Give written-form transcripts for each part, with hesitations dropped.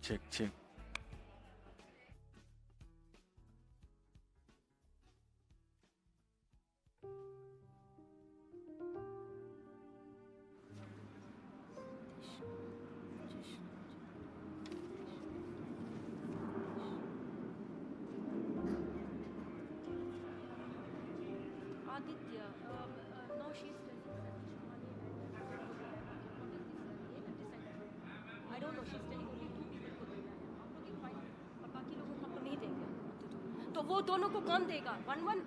check. Aditya, no, she's I don't know, she's telling only 2 people को देना है. हम लोग एक फाइन और बाकी लोगों को हम लोग नहीं देंगे. तो वो दोनों को कौन देगा? 1-1.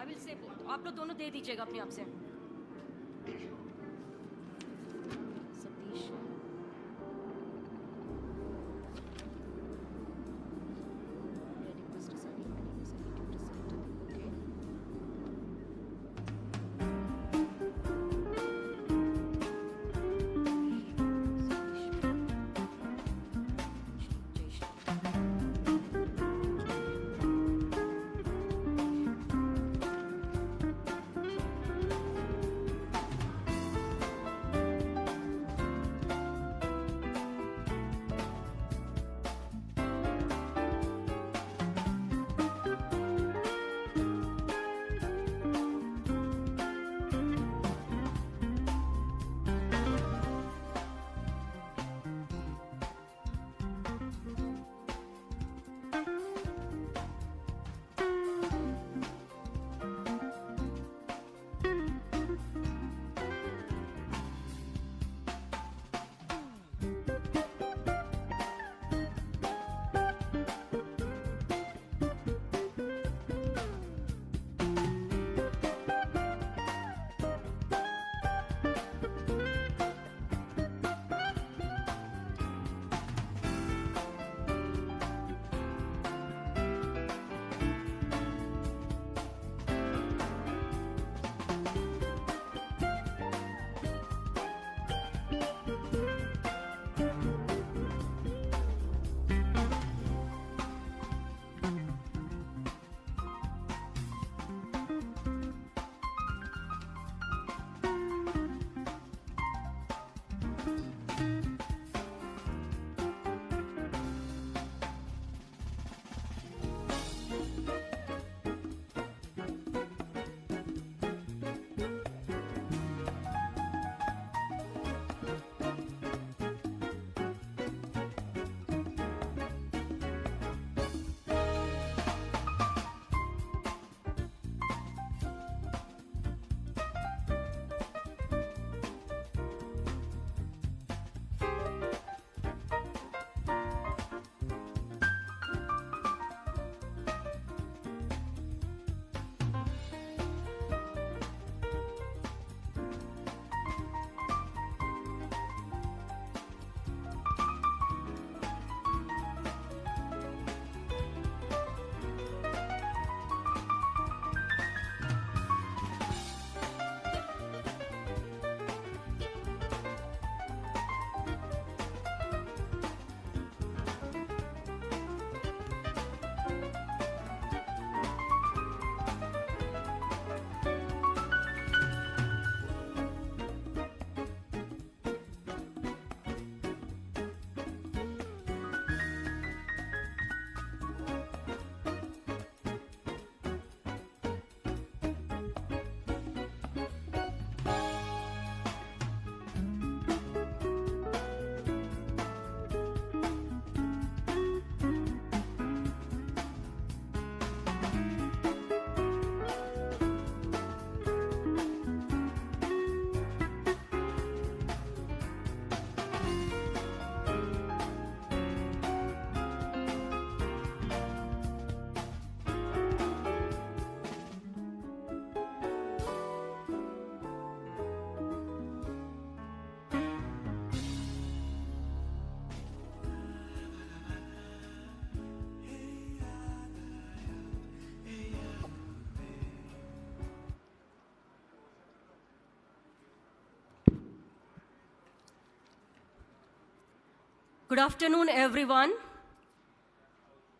I will say आप लोग दोनों दे दीजिएगा अपने आप से. Satish. Good afternoon, everyone.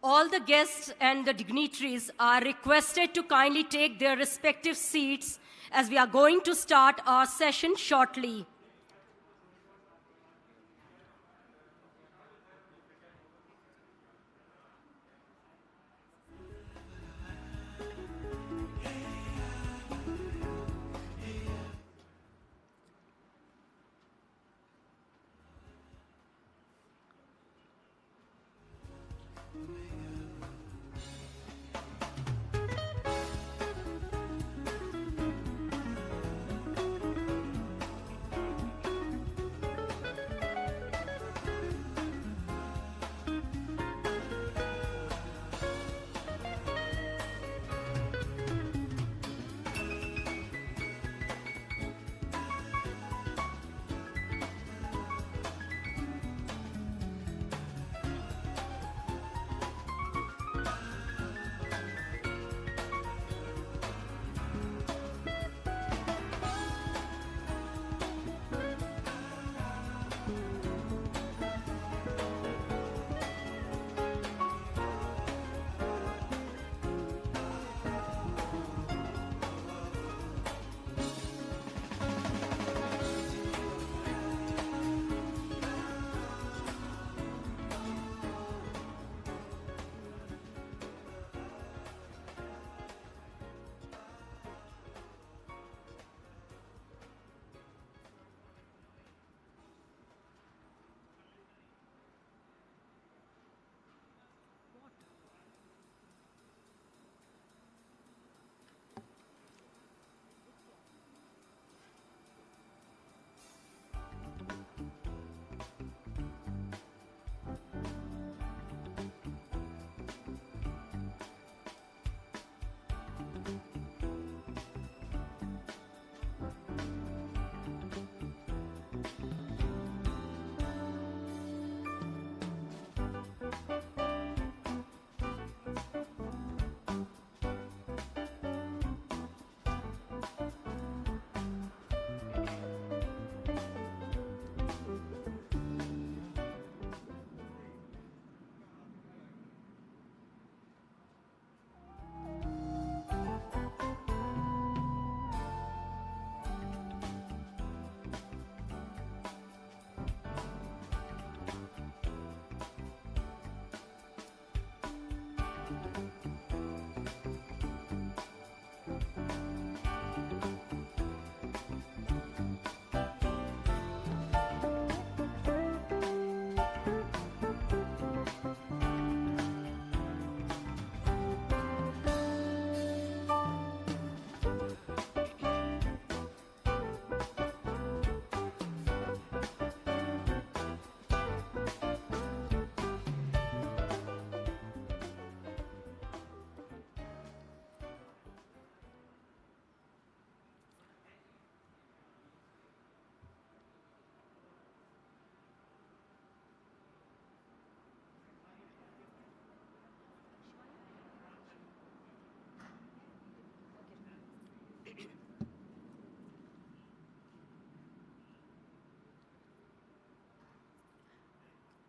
All the guests and the dignitaries are requested to kindly take their respective seats as we are going to start our session shortly.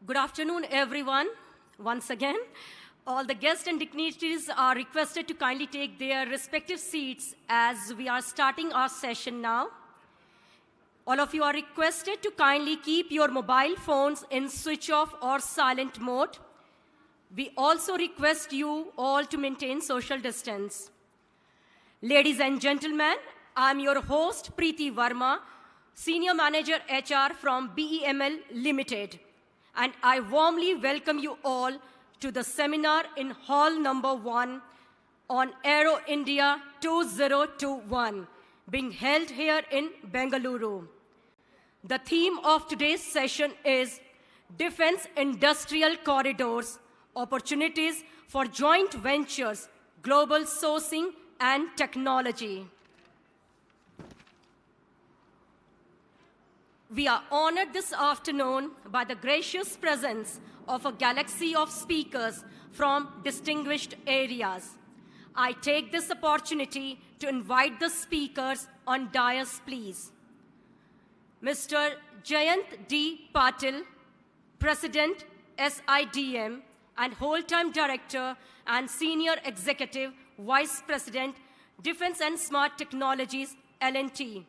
Good afternoon, everyone. Once again, all the guests and dignitaries are requested to kindly take their respective seats as we are starting our session now. All of you are requested to kindly keep your mobile phones in switch off or silent mode. We also request you all to maintain social distance. Ladies and gentlemen, I'm your host, Preeti Verma, Senior Manager HR from BEML Limited, and I warmly welcome you all to the seminar in Hall number 1 on Aero India 2021, being held here in Bengaluru. The theme of today's session is Defense Industrial Corridors, Opportunities for Joint Ventures, Global Sourcing and Technology. We are honored this afternoon by the gracious presence of a galaxy of speakers from distinguished areas. I take this opportunity to invite the speakers on dais, please. Mr. Jayant D. Patil, President, SIDM, and Whole-Time Director and Senior Executive Vice President, Defense and Smart Technologies, L&T.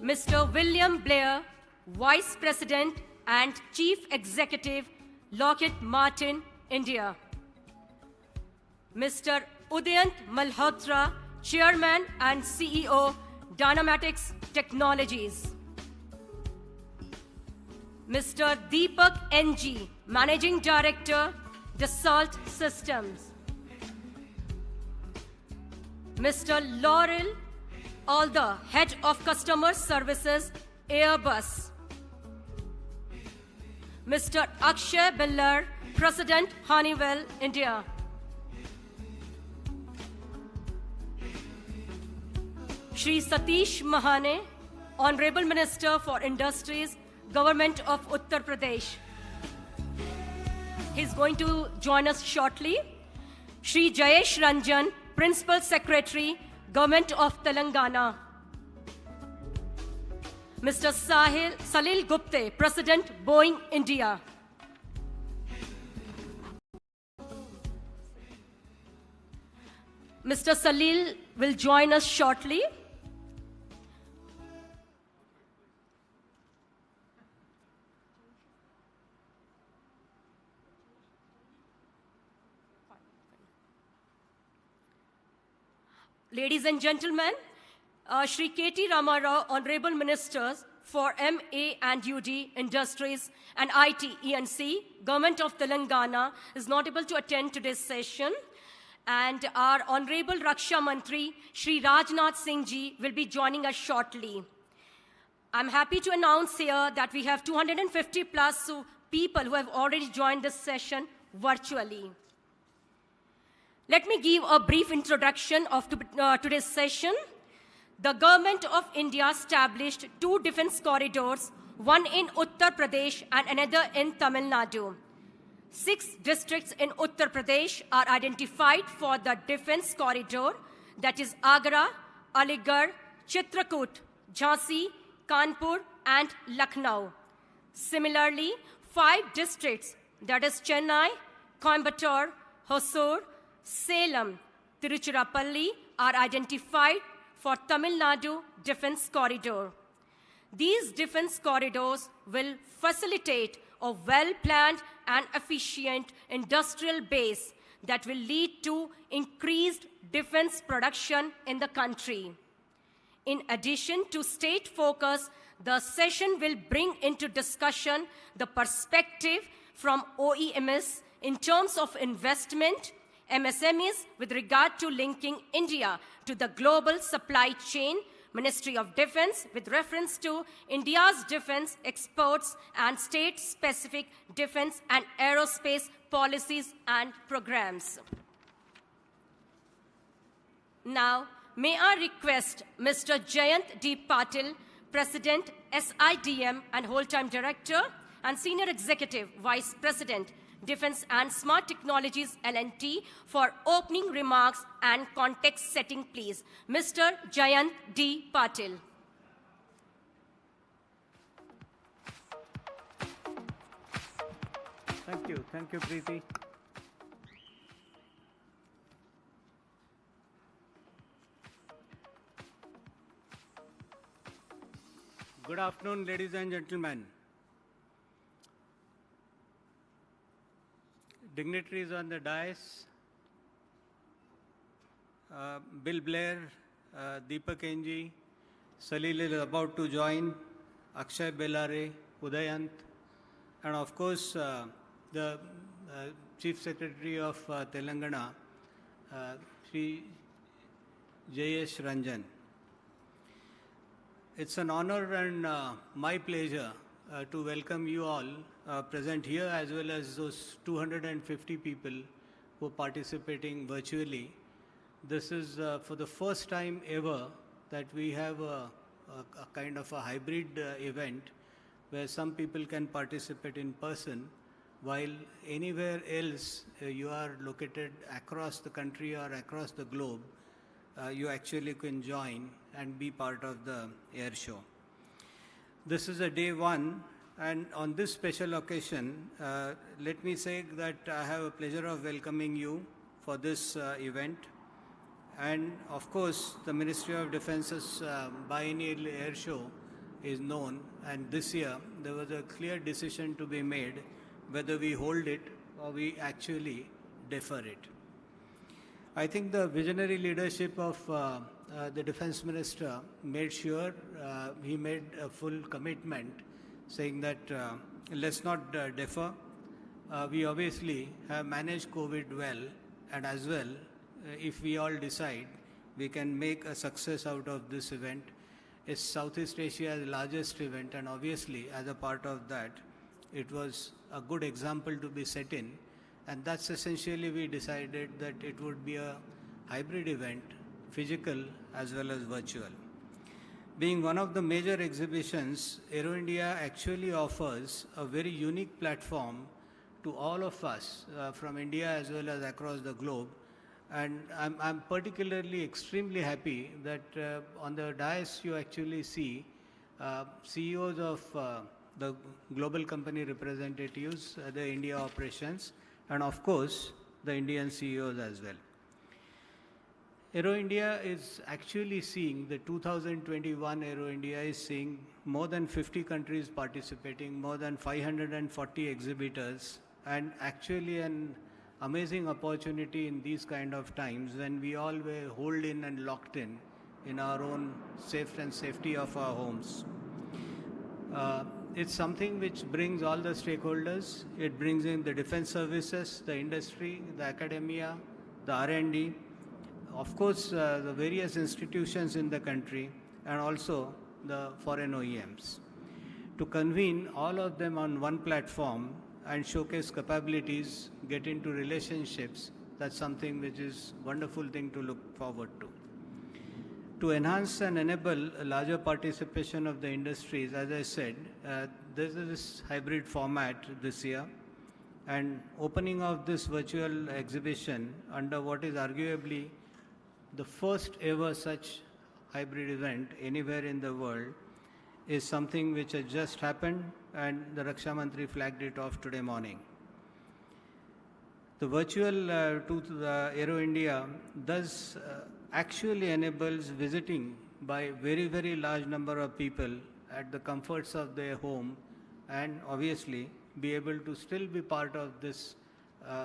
Mr. William Blair, Vice President and Chief Executive, Lockheed Martin, India. Mr. Udayant Malhotra, Chairman and CEO, Dynamatics Technologies. Mr. Deepak NG, Managing Director, Dassault Systems. Mr. Laurel Alder, Head of Customer Services, Airbus. Mr. Akshay Billar, President, Honeywell, India. Shri Satish Mahane, Honorable Minister for Industries, Government of Uttar Pradesh. He's going to join us shortly. Shri Jayesh Ranjan, Principal Secretary, Government of Telangana. Mr. Salil Gupte, President, Boeing, India. Mr. Salil will join us shortly. Ladies and gentlemen, Shri K.T. Ramarao, Honorable Ministers for MA and UD, Industries and IT, E&C, Government of Telangana, is not able to attend today's session. And our Honorable Raksha Mantri, Shri Rajnath Singh Ji, will be joining us shortly. I'm happy to announce here that we have 250 plus people who have already joined this session virtually. Let me give a brief introduction of today's session. The Government of India established 2 defense corridors, one in Uttar Pradesh and another in Tamil Nadu. 6 districts in Uttar Pradesh are identified for the defense corridor, that is Agra, Aligarh, Chitrakoot, Jhansi, Kanpur, and Lucknow. Similarly, 5 districts, that is Chennai, Coimbatore, Hosur, Salem, Tiruchirappalli, are identified for Tamil Nadu Defense Corridor. These defense corridors will facilitate a well-planned and efficient industrial base that will lead to increased defense production in the country. In addition to state focus, the session will bring into discussion the perspective from OEMs in terms of investment, MSMEs with regard to linking India to the global supply chain, Ministry of Defense with reference to India's defense exports and state-specific defense and aerospace policies and programs. Now, may I request Mr. Jayant D. Patil, President, SIDM and Whole-Time Director and Senior Executive Vice President, Defense and Smart Technologies, L&T, for opening remarks and context setting, please. Mr. Jayant D. Patil. Thank you. Thank you, Preeti. Good afternoon, ladies and gentlemen. Dignitaries on the dais, Bill Blair, Deepak Enji, Salil is about to join, Akshay Belare, Udayant, and of course the Chief Secretary of Telangana, Sri Jayesh Ranjan. It's an honor and my pleasure to welcome you all present here, as well as those 250 people who are participating virtually. This is for the first time ever that we have a kind of a hybrid event where some people can participate in person, while anywhere else you are located across the country or across the globe, you actually can join and be part of the air show. This is a day one, and on this special occasion, let me say that I have a pleasure of welcoming you for this event. And of course, the Ministry of Defence's biennial air show is known, and this year there was a clear decision to be made whether we hold it or we actually defer it. I think the visionary leadership of the Defense Minister made sure he made a full commitment saying that let's not defer. We obviously have managed COVID well, and as well, if we all decide, we can make a success out of this event. It's Southeast Asia's largest event, and obviously, as a part of that, it was a good example to be set in. And that's essentially we decided that it would be a hybrid event, physical as well as virtual. Being one of the major exhibitions, Aero India actually offers a very unique platform to all of us from India as well as across the globe. And I'm particularly extremely happy that on the dais you actually see CEOs of the global company representatives, the India operations, and of course, the Indian CEOs as well. Aero India is actually seeing, the 2021 Aero India is seeing more than 50 countries participating, more than 540 exhibitors, and actually an amazing opportunity in these kind of times when we all were holed in and locked in our own safety of our homes. It's something which brings all the stakeholders. It brings in the defense services, the industry, the academia, the R&D, of course, the various institutions in the country, and also the foreign OEMs. To convene all of them on one platform and showcase capabilities, get into relationships, that's something which is a wonderful thing to look forward to. To enhance and enable a larger participation of the industries, as I said, there is this hybrid format this year, and opening of this virtual exhibition under what is arguably the first ever such hybrid event anywhere in the world is something which has just happened, and the Raksha Mantri flagged it off today morning. The virtual Aero India does actually enables visiting by very, very large number of people at the comforts of their home, and obviously be able to still be part of this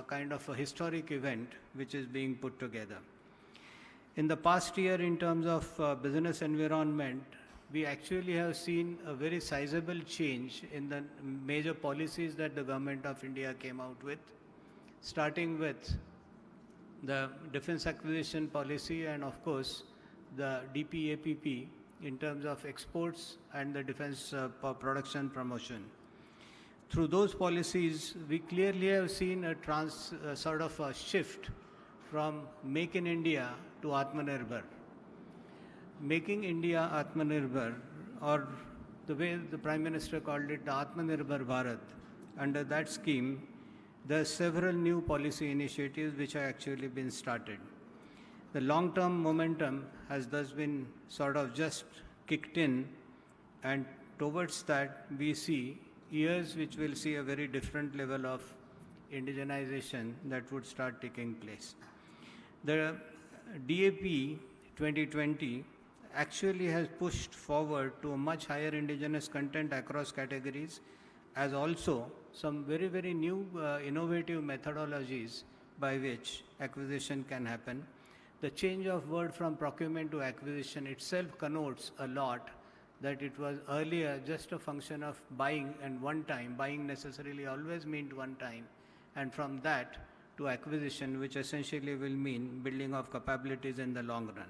kind of a historic event which is being put together. In the past year, in terms of business environment, we actually have seen a very sizable change in the major policies that the government of India came out with, starting with the defense acquisition policy and of course the DPAPP in terms of exports and the defense production promotion. Through those policies, we clearly have seen a sort of a shift from Make in India to Atmanirbhar. Making India Atmanirbhar, or the way the Prime Minister called it, the Atmanirbhar Bharat. Under that scheme, there are several new policy initiatives which have actually been started. The long-term momentum has thus been sort of just kicked in, and towards that we see years which will see a very different level of indigenization that would start taking place. The DAP 2020 actually has pushed forward to a much higher indigenous content across categories, as also some very, very new innovative methodologies by which acquisition can happen. The change of word from procurement to acquisition itself connotes a lot that it was earlier just a function of buying and one time. Buying necessarily always meant one time. And from that to acquisition, which essentially will mean building of capabilities in the long run.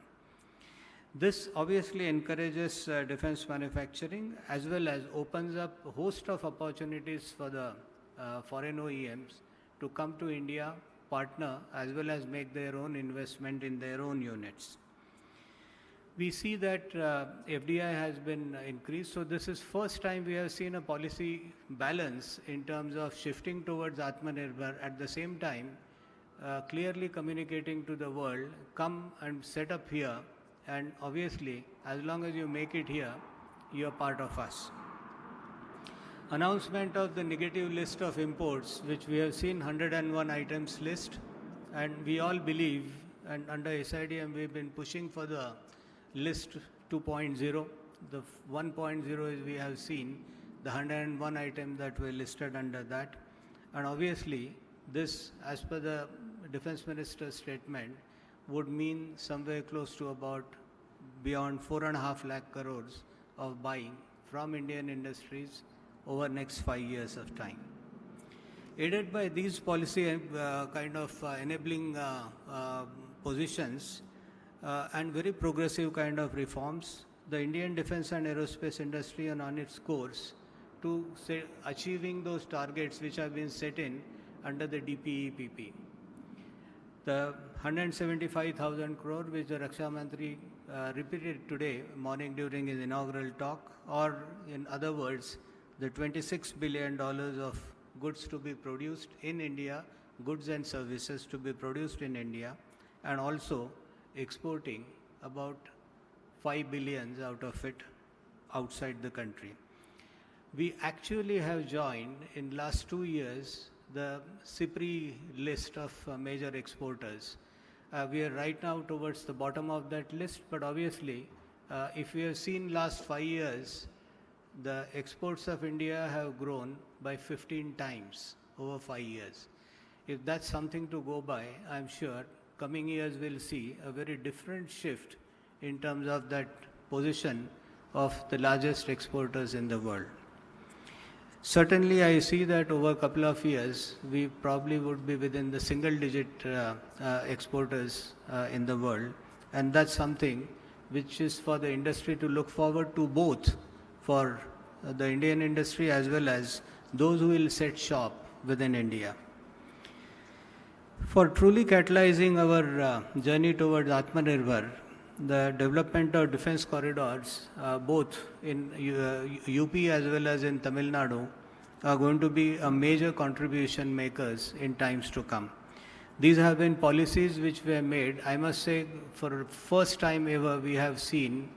This obviously encourages defense manufacturing as well as opens up a host of opportunities for the foreign OEMs to come to India, partner, as well as make their own investment in their own units. We see that FDI has been increased, so this is first time we have seen a policy balance in terms of shifting towards Atmanirbhar, at the same time clearly communicating to the world, come and set up here, and obviously as long as you make it here, you are part of us. Announcement of the negative list of imports, which we have seen 101 items list, and we all believe, and under SIDM we've been pushing for the list 2.0. The 1.0 is we have seen the 101 items that were listed under that, and obviously this, as per the Defense Minister's statement, would mean somewhere close to about beyond 4.5 lakh crores of buying from Indian industries over next 5 years of time. Aided by these policy enabling positions and very progressive kind of reforms, the Indian defense and aerospace industry are on its course to achieving those targets which have been set in under the DPEPP. The 175,000 crore which the Raksha Mantri repeated today morning during his inaugural talk, or in other words, the $26 billion of goods to be produced in India, goods and services to be produced in India, and also exporting about 5 billion out of it outside the country. We actually have joined in last 2 years the CIPRI list of major exporters. We are right now towards the bottom of that list, but obviously if we have seen last 5 years, the exports of India have grown by 15 times over 5 years. If that's something to go by, I'm sure coming years will see a very different shift in terms of that position of the largest exporters in the world. Certainly, I see that over a couple of years, we probably would be within the single-digit exporters in the world, and that's something which is for the industry to look forward to, both for the Indian industry as well as those who will set shop within India. For truly catalyzing our journey towards Atmanirbhar, the development of defense corridors, both in UP as well as in Tamil Nadu, are going to be a major contribution makers in times to come. These have been policies which were made. I must say, for first time ever, we have seen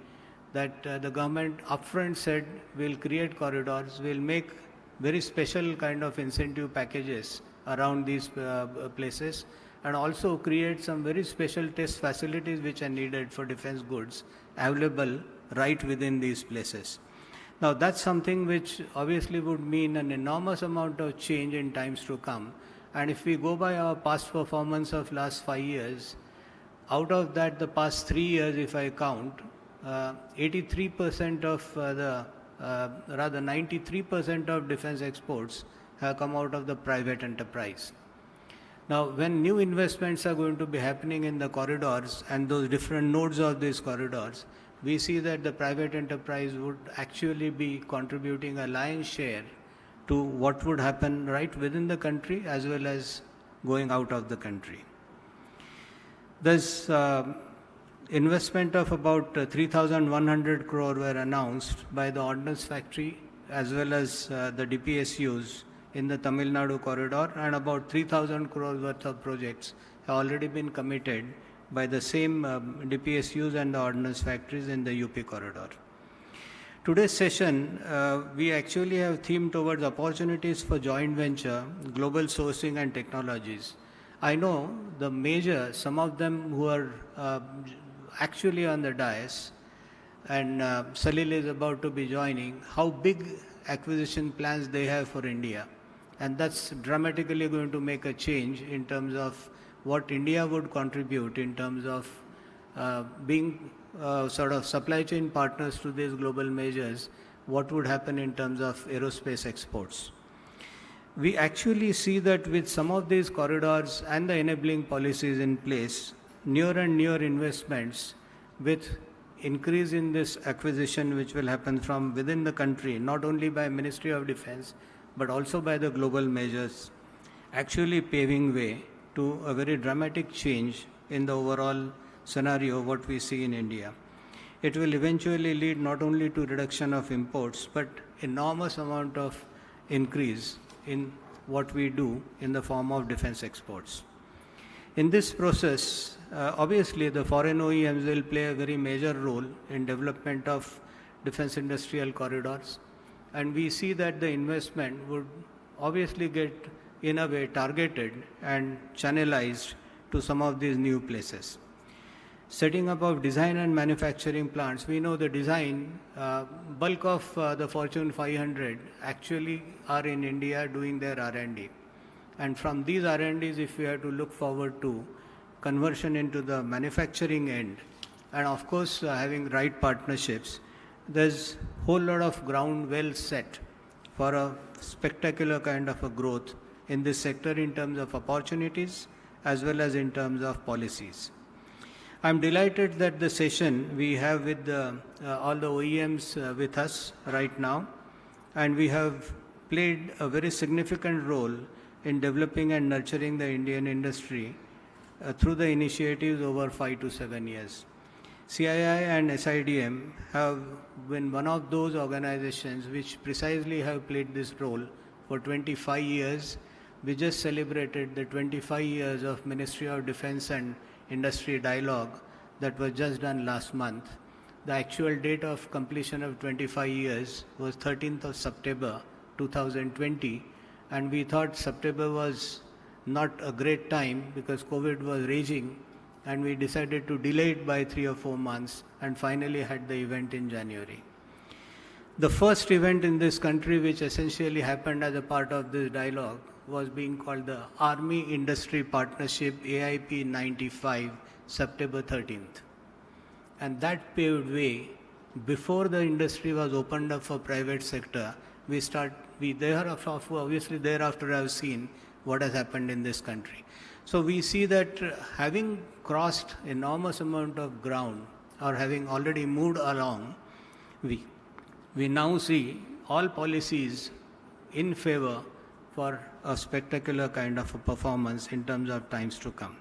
that the government upfront said we'll create corridors, we'll make very special kind of incentive packages around these places, and also create some very special test facilities which are needed for defense goods available right within these places. Now that's something which obviously would mean an enormous amount of change in times to come. And if we go by our past performance of last 5 years, out of that the past 3 years if I count, 83% of rather 93% of defense exports have come out of the private enterprise. Now, when new investments are going to be happening in the corridors and those different nodes of these corridors, we see that the private enterprise would actually be contributing a lion's share to what would happen right within the country as well as going out of the country. This investment of about 3,100 crore were announced by the Ordnance Factory as well as the DPSUs in the Tamil Nadu corridor, and about 3,000 crore worth of projects have already been committed by the same DPSUs and the Ordnance Factories in the UP corridor. Today's session, we actually have themed towards opportunities for joint venture, global sourcing and technologies. I know the major, some of them who are actually on the dais, and Salil is about to be joining, how big acquisition plans they have for India. And that's dramatically going to make a change in terms of what India would contribute in terms of being sort of supply chain partners to these global majors, what would happen in terms of aerospace exports. We actually see that with some of these corridors and the enabling policies in place, newer and newer investments with increase in this acquisition which will happen from within the country, not only by Ministry of Defense, but also by the global measures, actually paving way to a very dramatic change in the overall scenario what we see in India. It will eventually lead not only to reduction of imports, but enormous amount of increase in what we do in the form of defense exports. In this process, obviously the foreign OEMs will play a very major role in development of defense industrial corridors, and we see that the investment would obviously get in a way targeted and channelized to some of these new places. Setting up of design and manufacturing plants, we know the design, bulk of the Fortune 500 actually are in India doing their R&D. And from these R&Ds, if we have to look forward to conversion into the manufacturing end, and of course having right partnerships, there's a whole lot of ground well set for a spectacular kind of a growth in this sector in terms of opportunities as well as in terms of policies. I'm delighted that the session we have with all the OEMs with us right now, and we have played a very significant role in developing and nurturing the Indian industry through the initiatives over 5 to 7 years. CII and SIDM have been one of those organizations which precisely have played this role for 25 years. We just celebrated the 25 years of Ministry of Defense and Industry dialogue that was just done last month. The actual date of completion of 25 years was 13th of September 2020, and we thought September was not a great time because COVID was raging, and we decided to delay it by 3 or 4 months and finally had the event in January. The first event in this country which essentially happened as a part of this dialogue was being called the Army Industry Partnership AIP 95, September 13th. And that paved way, before the industry was opened up for private sector, obviously thereafter have seen what has happened in this country. So we see that having crossed enormous amount of ground or having already moved along, we now see all policies in favor for a spectacular kind of a performance in terms of times to come.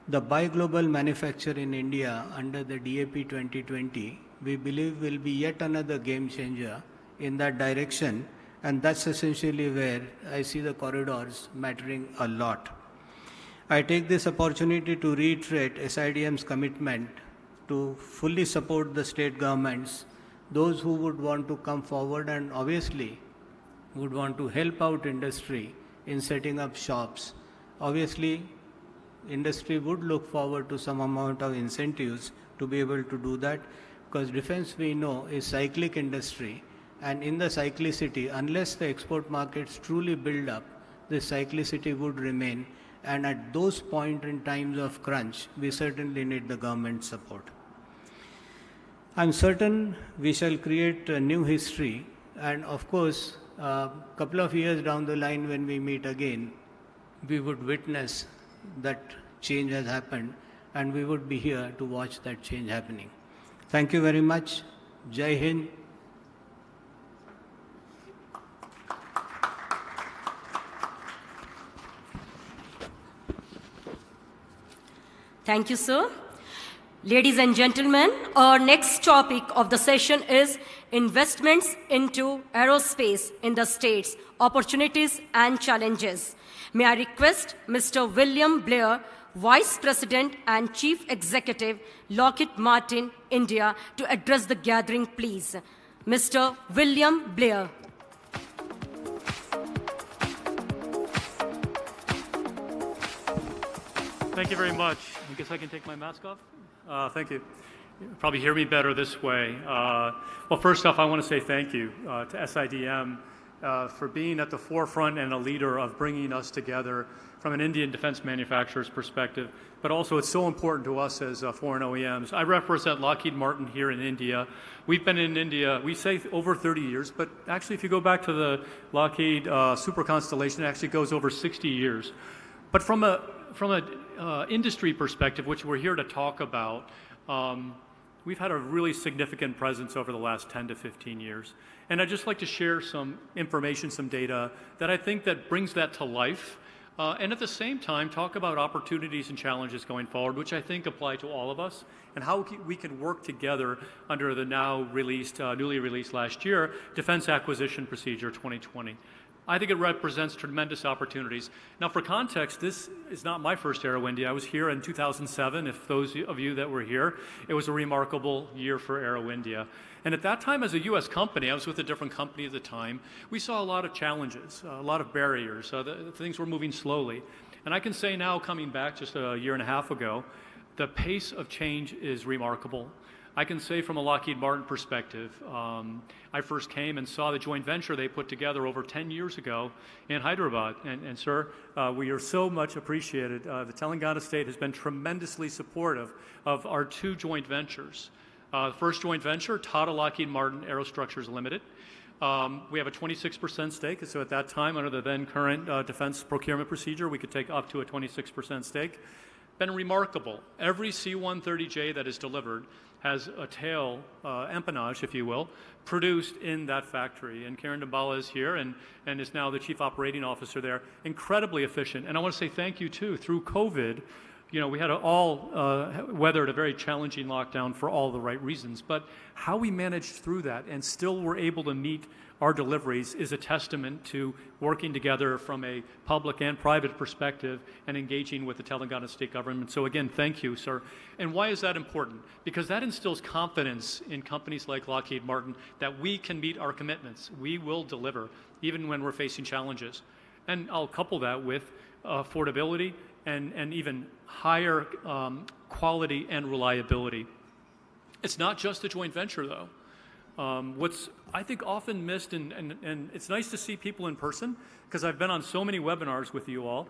The Buy Global Manufacture in India under the DAP 2020, we believe will be yet another game changer in that direction, and that's essentially where I see the corridors mattering a lot. I take this opportunity to reiterate SIDM's commitment to fully support the state governments, those who would want to come forward and obviously would want to help out industry in setting up shops. Obviously, industry would look forward to some amount of incentives to be able to do that, because defense, we know, is cyclic industry, and in the cyclicity, unless the export markets truly build up, this cyclicity would remain, and at those points in times of crunch, we certainly need the government support. I'm certain we shall create a new history, and of course, a couple of years down the line when we meet again, we would witness that change has happened, and we would be here to watch that change happening. Thank you very much. Jai Hind. Thank you, sir. Ladies and gentlemen, our next topic of the session is investments into aerospace in the states, opportunities and challenges. May I request Mr. William Blair, Vice President and Chief Executive, Lockheed Martin, India, to address the gathering, please. Mr. William Blair. Thank you very much. I guess I can take my mask off. Thank you. You'll probably hear me better this way. Well, first off, I want to say thank you to SIDM for being at the forefront and a leader of bringing us together from an Indian defense manufacturer's perspective, but also it's so important to us as foreign OEMs. I represent Lockheed Martin here in India. We've been in India, we say over 30 years, but actually if you go back to the Lockheed Super Constellation, it actually goes over 60 years. But from a industry perspective, which we're here to talk about, we've had a really significant presence over the last 10 to 15 years. And I'd just like to share some information, some data that I think that brings that to life. And at the same time, talk about opportunities and challenges going forward, which I think apply to all of us, and how we can work together under the now released, newly released last year, Defense Acquisition Procedure 2020. I think it represents tremendous opportunities. Now, for context, this is not my first Aero India. I was here in 2007. If those of you that were here, it was a remarkable year for Aero India. And at that time, as a U.S. company, I was with a different company at the time, we saw a lot of challenges, a lot of barriers. Things were moving slowly. And I can say now, coming back just a year and a half ago, the pace of change is remarkable. I can say from a Lockheed Martin perspective, I first came and saw the joint venture they put together over 10 years ago in Hyderabad. And sir, we are so much appreciated. The Telangana state has been tremendously supportive of our two joint ventures. The first joint venture, Tata Lockheed Martin Aerostructures Limited. We have a 26% stake, so at that time, under the then current defense procurement procedure, we could take up to a 26% stake. Been remarkable. Every C-130J that is delivered has a tail empennage, if you will, produced in that factory. And Karen Dambala is here and is now the Chief Operating Officer there. Incredibly efficient. And I want to say thank you, too. Through COVID, you know, we had weathered a very challenging lockdown for all the right reasons. But how we managed through that and still were able to meet our deliveries is a testament to working together from a public and private perspective and engaging with the Telangana state government. So again, thank you, sir. And why is that important? Because that instills confidence in companies like Lockheed Martin that we can meet our commitments. We will deliver, even when we're facing challenges. And I'll couple that with affordability and even higher quality and reliability. It's not just a joint venture, though. What's, I think, often missed, and it's nice to see people in person, because I've been on so many webinars with you all.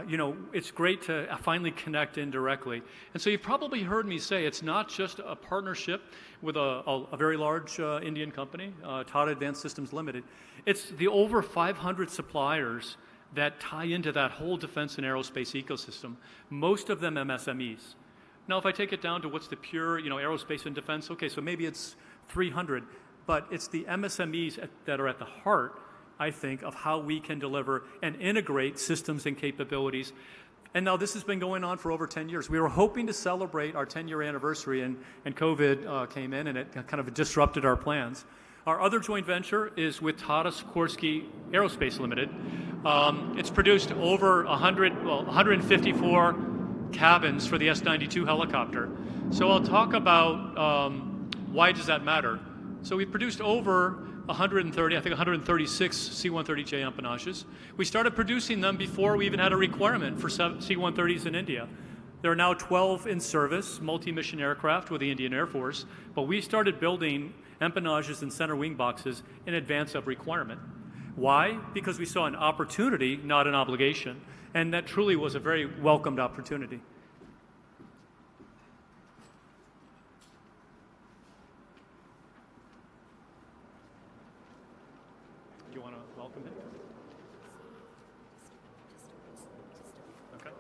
You know, it's great to finally connect indirectly. And so you've probably heard me say it's not just a partnership with a very large Indian company, Tata Advanced Systems Limited. It's the over 500 suppliers that tie into that whole defense and aerospace ecosystem, most of them MSMEs. Now, if I take it down to what's the pure, you know, aerospace and defense, okay, so maybe it's 300, but it's the MSMEs that are at the heart, I think, of how we can deliver and integrate systems and capabilities. And now this has been going on for over 10 years. We were hoping to celebrate our 10-year anniversary, and COVID came in and it kind of disrupted our plans. Our other joint venture is with Tata Sikorsky Aerospace Limited. It's produced over 154 cabins for the S-92 helicopter. So I'll talk about why does that matter. So we produced over 130, I think 136 C-130J empennages. We started producing them before we even had a requirement for C-130s in India. There are now 12 in service, multi-mission aircraft with the Indian Air Force, but we started building empennages and center wing boxes in advance of requirement. Why? Because we saw an opportunity, not an obligation. And that truly was a very welcomed opportunity. Do you want to welcome him? Okay.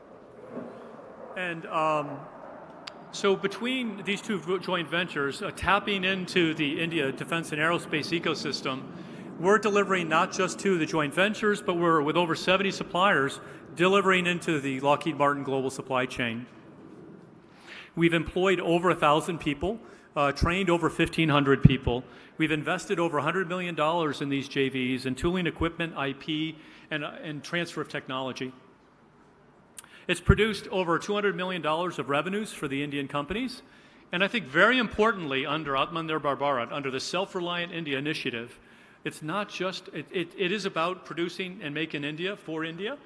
And so between these two joint ventures, tapping into the India defense and aerospace ecosystem, we're delivering not just to the joint ventures, but we're with over 70 suppliers delivering into the Lockheed Martin global supply chain. We've employed over 1,000 people, trained over 1,500 people. We've invested over $100 million in these JVs in tooling, equipment, IP, and transfer of technology. It's produced over $200 million of revenues for the Indian companies, And I think very importantly, under Atmanirbhar Bharat, under the Self-Reliant India initiative, it's not just, it is about producing and making India for India,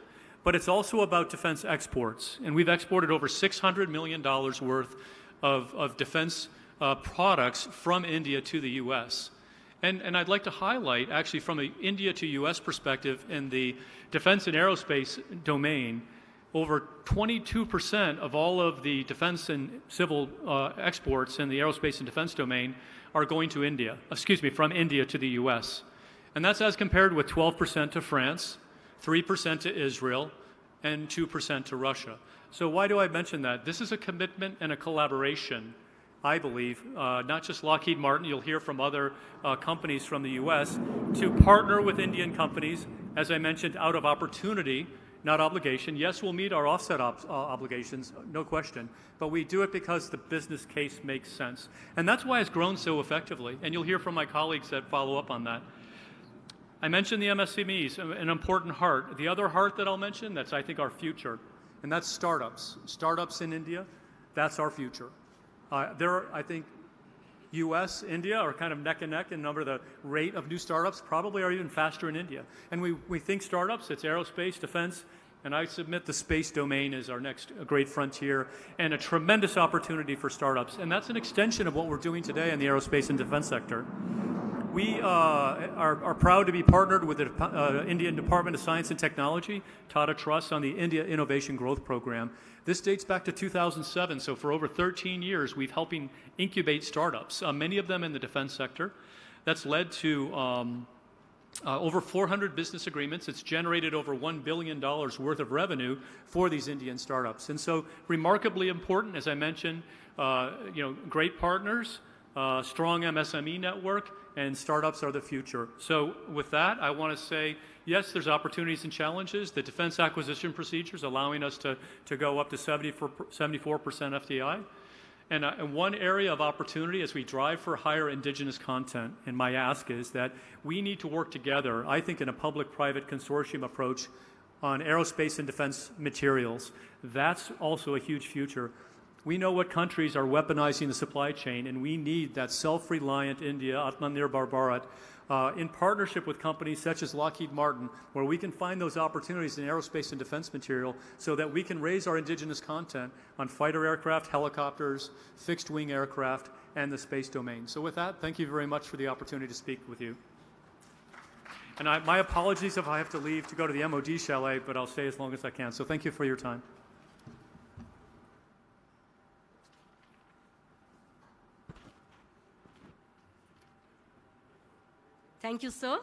but it's also about defense exports. And we've exported over $600 million worth of defense products from India to the U.S. And I'd like to highlight, actually, from an India to U.S. perspective in the defense and aerospace domain, over 22% of all of the defense and civil exports in the aerospace and defense domain are going to India, from India to the U.S. And that's as compared with 12% to France, 3% to Israel, and 2% to Russia. So why do I mention that? This is a commitment and a collaboration, I believe, not just Lockheed Martin, you'll hear from other companies from the U.S., to partner with Indian companies, as I mentioned, out of opportunity, not obligation. Yes, we'll meet our offset obligations, no question, but we do it because the business case makes sense. And that's why it's grown so effectively, and you'll hear from my colleagues that follow up on that. I mentioned the MSMEs, an important heart. The other heart that I'll mention, that's I think our future, and that's startups. Startups in India, that's our future. I think US, India are kind of neck and neck in number. The rate of new startups probably are even faster in India. And we think startups, it's aerospace, defense, and I submit the space domain is our next great frontier and a tremendous opportunity for startups. And that's an extension of what we're doing today in the aerospace and defense sector. We are proud to be partnered with the Indian Department of Science and Technology, Tata Trust, on the India Innovation Growth Program. This dates back to 2007, so for over 13 years, we've helping incubate startups, many of them in the defense sector. That's led to over 400 business agreements. It's generated over $1 billion worth of revenue for these Indian startups. And so remarkably important, as I mentioned, great partners, strong MSME network, and startups are the future. So with that, I want to say, yes, there's opportunities and challenges. The defense acquisition procedures allowing us to go up to 74% FDI. And one area of opportunity as we drive for higher indigenous content, and my ask is that we need to work together, I think in a public-private consortium approach on aerospace and defense materials. That's also a huge future. We know what countries are weaponizing the supply chain, and we need that self-reliant India, Atmanirbhar Bharat, in partnership with companies such as Lockheed Martin, where we can find those opportunities in aerospace and defense material so that we can raise our indigenous content on fighter aircraft, helicopters, fixed-wing aircraft, and the space domain. So with that, thank you very much for the opportunity to speak with you. And my apologies if I have to leave to go to the MOD chalet, but I'll stay as long as I can. So thank you for your time. Thank you, sir.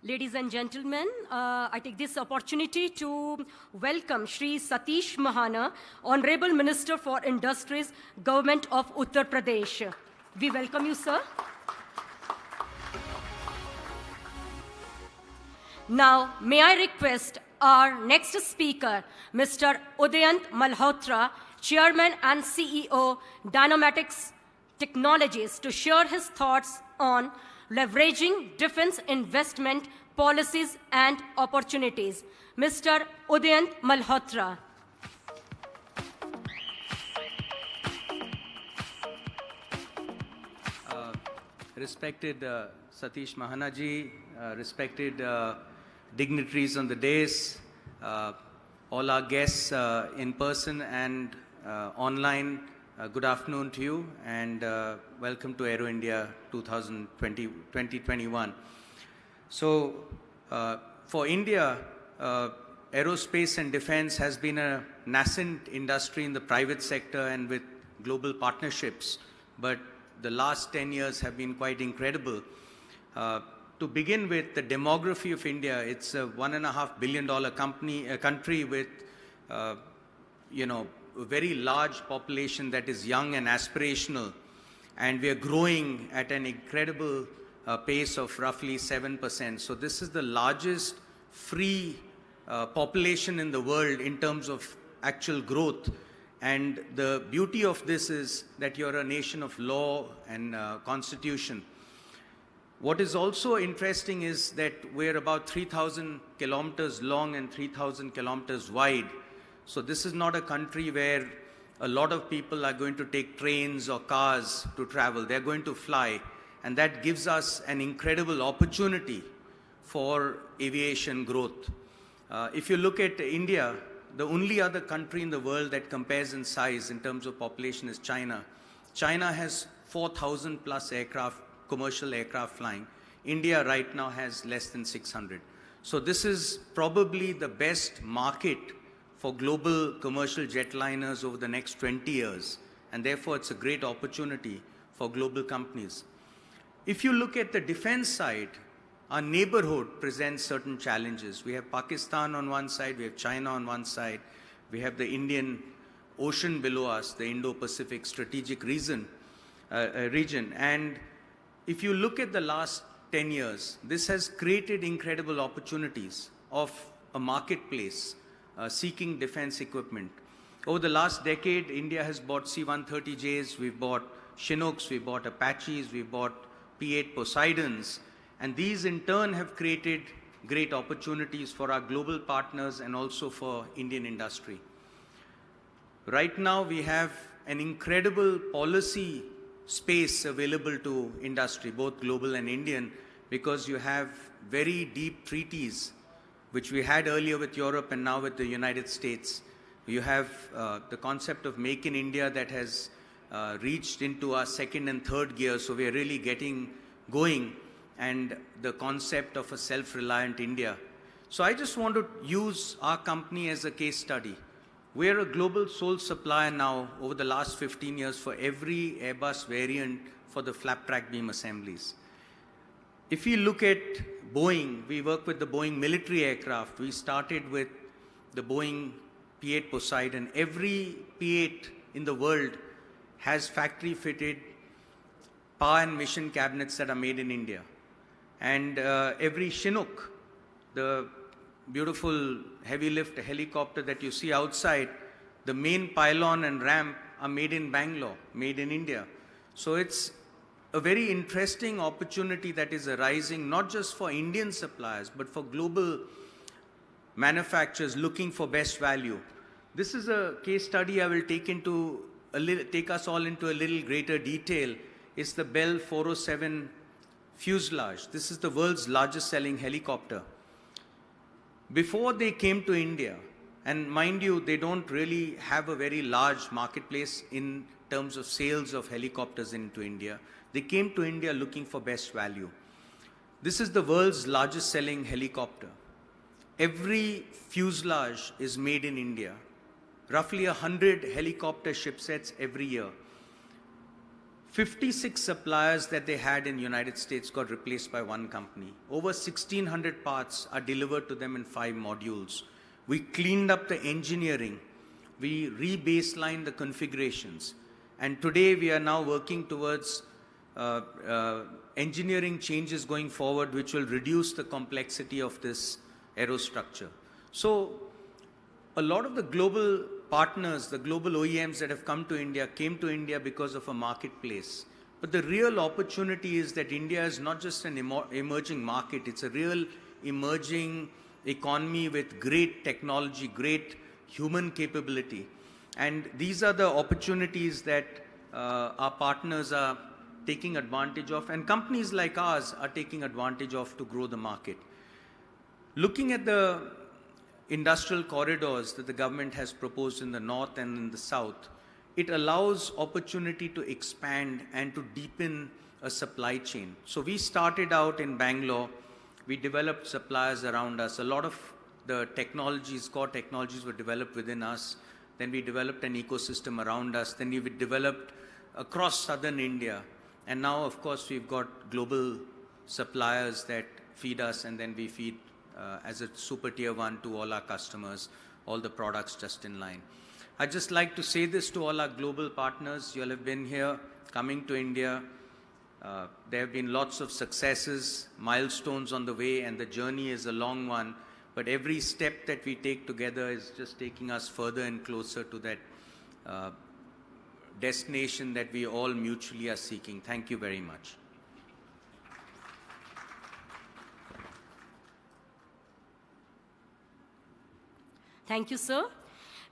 Ladies and gentlemen, I take this opportunity to welcome Shri Satish Mahana, Honorable Minister for Industries, Government of Uttar Pradesh. We welcome you, sir. Now, may I request our next speaker, Mr. Udayant Malhotra, Chairman and CEO, Dynamatics Technologies, to share his thoughts on leveraging defense investment policies and opportunities. Mr. Udayant Malhotra. Respected Satish Mahana ji, respected dignitaries on the dais, all our guests in person and online, good afternoon to you, and welcome to Aero India 2021. So, for India, aerospace and defense has been a nascent industry in the private sector and with global partnerships, but the last 10 years have been quite incredible. To begin with, the demography of India, it's a $1.5 billion country with, a very large population that is young and aspirational, and we are growing at an incredible pace of roughly 7%. So this is the largest free population in the world in terms of actual growth. And the beauty of this is that you're a nation of law and constitution. What is also interesting is that we're about 3,000 kilometers long and 3,000 kilometers wide. So this is not a country where a lot of people are going to take trains or cars to travel. They're going to fly. And that gives us an incredible opportunity for aviation growth. If you look at India, the only other country in the world that compares in size in terms of population is China. China has 4,000 plus aircraft, commercial aircraft flying. India right now has less than 600. So this is probably the best market for global commercial jetliners over the next 20 years. And therefore, it's a great opportunity for global companies. If you look at the defense side, our neighborhood presents certain challenges. We have Pakistan on one side, we have China on one side, we have the Indian Ocean below us, the Indo-Pacific strategic region. And if you look at the last 10 years, this has created incredible opportunities of a marketplace seeking defense equipment. Over the last decade, India has bought C-130Js, we've bought Chinooks, we've bought Apaches, we've bought P-8 Poseidons, and these in turn have created great opportunities for our global partners and also for Indian industry. Right now, we have an incredible policy space available to industry, both global and Indian, because you have very deep treaties, which we had earlier with Europe and now with the United States. You have the concept of Make in India that has reached into our second and third gear, so we are really getting going, and the concept of a self-reliant India. So I just want to use our company as a case study. We're a global sole supplier now over the last 15 years for every Airbus variant for the flap track beam assemblies. If you look at Boeing, we work with the Boeing military aircraft. We started with the Boeing P-8 Poseidon. Every P-8 in the world has factory fitted power and mission cabinets that are made in India. And every Chinook, the beautiful heavy lift helicopter that you see outside, the main pylon and ramp are made in Bangalore, made in India. So it's a very interesting opportunity that is arising, not just for Indian suppliers, but for global manufacturers looking for best value. This is a case study I will take us all into a little greater detail. It's the Bell 407 fuselage. This is the world's largest selling helicopter. Before they came to India, and mind you, they don't really have a very large marketplace in terms of sales of helicopters into India. They came to India looking for best value. This is the world's largest selling helicopter. Every fuselage is made in India. Roughly 100 helicopter shipsets every year. 56 suppliers that they had in the United States got replaced by one company. Over 1,600 parts are delivered to them in 5 modules. We cleaned up the engineering. We re-baselined the configurations. And today we are now working towards engineering changes going forward, which will reduce the complexity of this aerostructure. So a lot of the global partners, the global OEMs that have come to India, came to India because of a marketplace. But the real opportunity is that India is not just an emerging market, it's a real emerging economy with great technology, great human capability. And these are the opportunities that our partners are taking advantage of, and companies like ours are taking advantage of to grow the market. Looking at the industrial corridors that the government has proposed in the north and in the south, it allows opportunity to expand and to deepen a supply chain. So we started out in Bangalore. We developed suppliers around us. A lot of the technologies, core technologies were developed within us. Then we developed an ecosystem around us. Then we developed across southern India. And now, of course, we've got global suppliers that feed us, and then we feed as a super tier 1 to all our customers, all the products just in line. I'd just like to say this to all our global partners. You all have been here, coming to India. There have been lots of successes, milestones on the way, and the journey is a long one. But every step that we take together is just taking us further and closer to that destination that we all mutually are seeking. Thank you very much. Thank you, sir.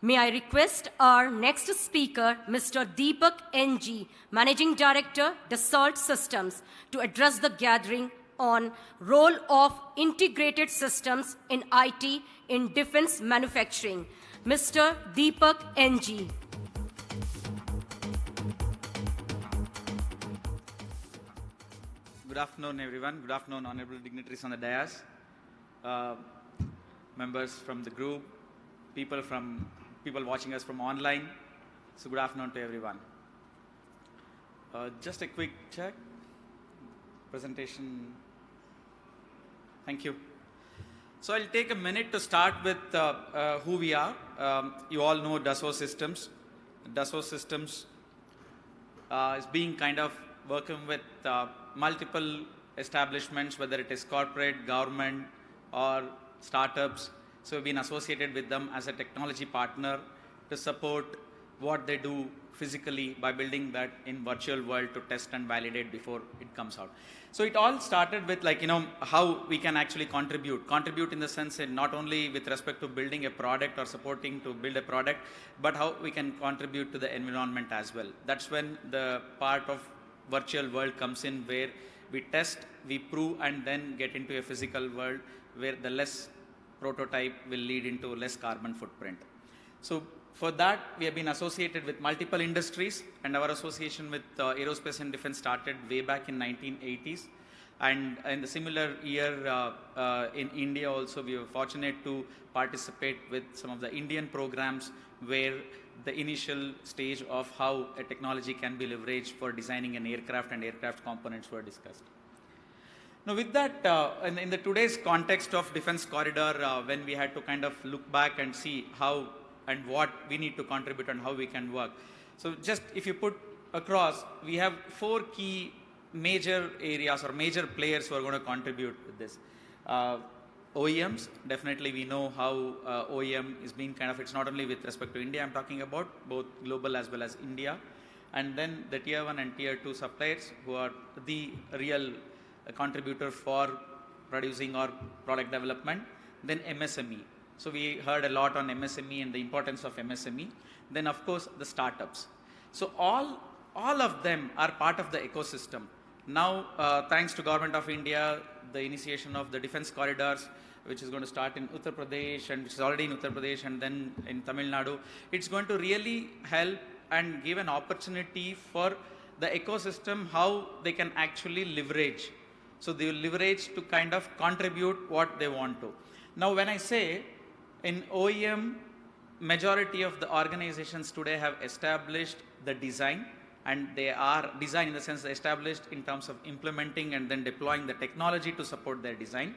May I request our next speaker, Mr. Deepak NG, Managing Director, Dassault Systems, to address the gathering on role of integrated systems in IT in defense manufacturing. Mr. Deepak NG. Good afternoon, everyone. Good afternoon, honorable dignitaries on the dais, members from the group, people watching us from online. So good afternoon to everyone. Just a quick check. Presentation. Thank you. So I'll take a minute to start with who we are. You all know Dassault Systems. Dassault Systems is being kind of working with multiple establishments, whether it is corporate, government, or startups. So we've been associated with them as a technology partner to support what they do physically by building that in virtual world to test and validate before it comes out. So it all started with how we can actually contribute in the sense that not only with respect to building a product or supporting to build a product, but how we can contribute to the environment as well. That's when the part of virtual world comes in, where we test, we prove, and then get into a physical world where the less prototype will lead into less carbon footprint. So for that, we have been associated with multiple industries, and our association with aerospace and defense started way back in 1980s. And in the similar year in India also, we were fortunate to participate with some of the Indian programs where the initial stage of how a technology can be leveraged for designing an aircraft and aircraft components were discussed. Now with that, in the today's context of defense corridor, when we had to kind of look back and see how and what we need to contribute and how we can work. So just if you put across, we have 4 key major areas or major players who are going to contribute with this. OEMs, definitely we know how OEM is being kind of, it's not only with respect to India I'm talking about, both global as well as India. And then the tier 1 and tier 2 suppliers who are the real contributor for producing or product development. Then MSME. So we heard a lot on MSME and the importance of MSME. Then of course the startups. So all of them are part of the ecosystem. Now thanks to Government of India, the initiation of the defense corridors, which is going to start in Uttar Pradesh and which is already in Uttar Pradesh and then in Tamil Nadu, it's going to really help and give an opportunity for the ecosystem how they can actually leverage. So they will leverage to kind of contribute what they want to. Now when I say in OEM, majority of the organizations today have established the design, and they are design in the sense established in terms of implementing and then deploying the technology to support their design.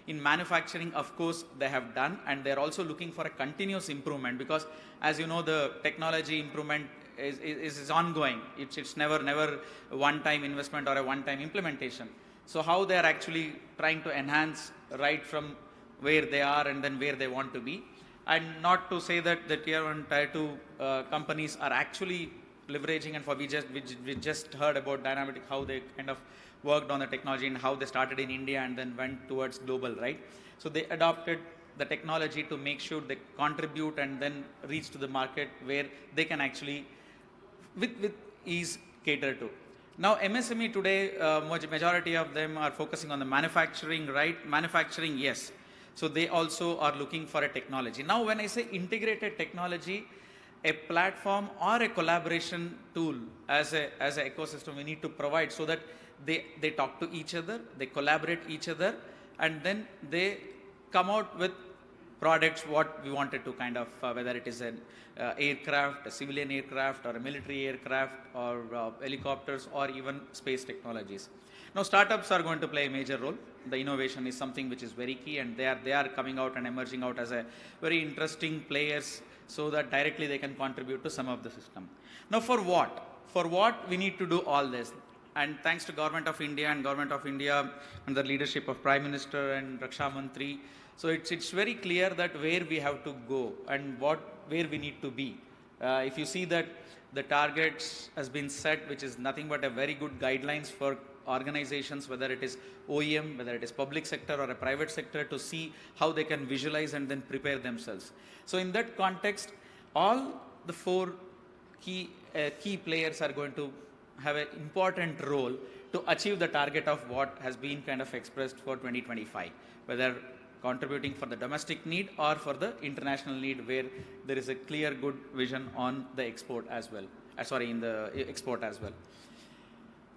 In manufacturing, of course, they have done, and they're also looking for a continuous improvement because, as you know, the technology improvement is ongoing. It's never a one-time investment or a one-time implementation. So how they are actually trying to enhance right from where they are and then where they want to be. And not to say that the tier 1, tier 2 companies are actually leveraging, and we just heard about Dynamic, how they kind of worked on the technology and how they started in India and then went towards global, right? So they adopted the technology to make sure they contribute and then reach to the market where they can actually with ease cater to. Now MSME today, majority of them are focusing on the manufacturing, right? Manufacturing, yes. So they also are looking for a technology. Now when I say integrated technology, a platform or a collaboration tool as an ecosystem we need to provide so that they talk to each other, they collaborate each other, and then they come out with products what we wanted to kind of, whether it is an aircraft, a civilian aircraft, or a military aircraft, or helicopters, or even space technologies. Now startups are going to play a major role. The innovation is something which is very key, and they are coming out and emerging out as a very interesting players so that directly they can contribute to some of the system. Now for what? For what we need to do all this? And thanks to Government of India under the leadership of Prime Minister and Raksha Mantri, so it's very clear that where we have to go and where we need to be. If you see that the targets has been set, which is nothing but a very good guidelines for organizations, whether it is OEM, whether it is public sector or a private sector, to see how they can visualize and then prepare themselves. So in that context, all the four key players are going to have an important role to achieve the target of what has been kind of expressed for 2025, whether contributing for the domestic need or for the international need, where there is a clear good vision on the export as well. In the export as well.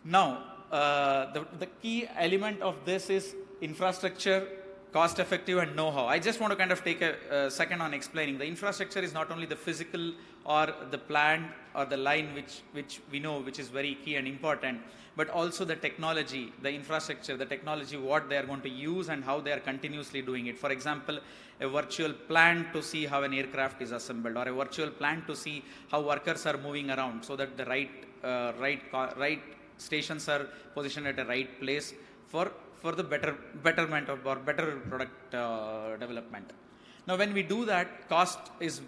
Now, the key element of this is infrastructure, cost effective and know-how. I just want to kind of take a second on explaining. The infrastructure is not only the physical or the plant or the line which we know, which is very key and important, but also the technology, the infrastructure, the technology, what they are going to use and how they are continuously doing it. For example, a virtual plant to see how an aircraft is assembled, or a virtual plant to see how workers are moving around, so that the right stations are positioned at a right place for the betterment of or better product development. Now, when we do that, cost is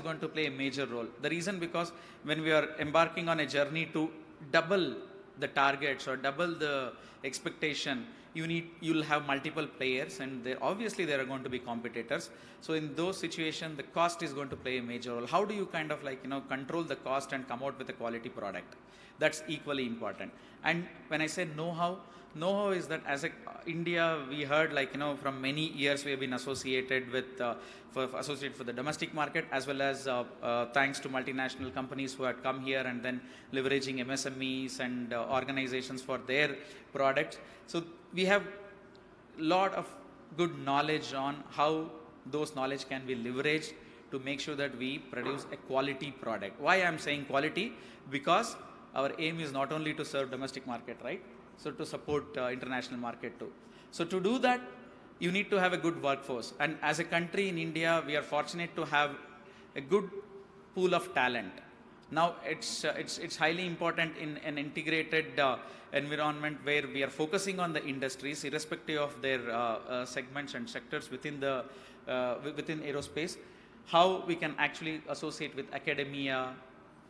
going to play a major role. The reason, because when we are embarking on a journey to double the targets or double the expectation, you'll have multiple players, and obviously there are going to be competitors. So in those situations, the cost is going to play a major role. How do you kind of control the cost and come out with a quality product? That's equally important. And when I say know-how is that as India, we heard from many years we have been associated with for the domestic market, as well as thanks to multinational companies who had come here and then leveraging MSMEs and organizations for their products. So we have a lot of good knowledge on how those knowledge can be leveraged to make sure that we produce a quality product. Why I'm saying quality? Because our aim is not only to serve domestic market, right? So to support international market too. So to do that, you need to have a good workforce. And as a country in India, we are fortunate to have a good pool of talent. Now, it's highly important in an integrated environment where we are focusing on the industries, irrespective of their segments and sectors within aerospace, how we can actually associate with academia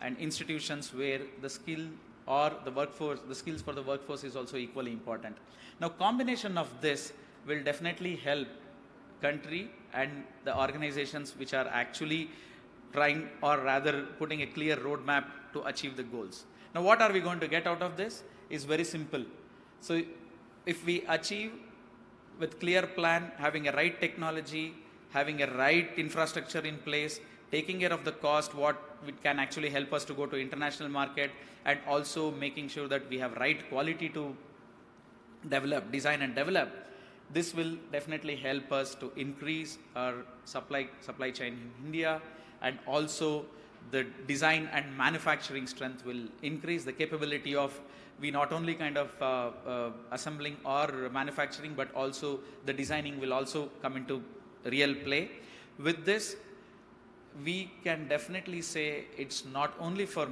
and institutions where the skill or the workforce, the skills for the workforce is also equally important. Now, combination of this will definitely help country and the organizations which are actually trying, or rather putting a clear roadmap to achieve the goals. Now, what are we going to get out of this is very simple. So if we achieve with clear plan, having a right technology, having a right infrastructure in place, taking care of the cost, what it can actually help us to go to international market, and also making sure that we have right quality to design and develop, this will definitely help us to increase our supply chain in India, and also the design and manufacturing strength will increase. The capability of we not only kind of assembling or manufacturing, but also the designing will also come into real play. With this, we can definitely say it's not only for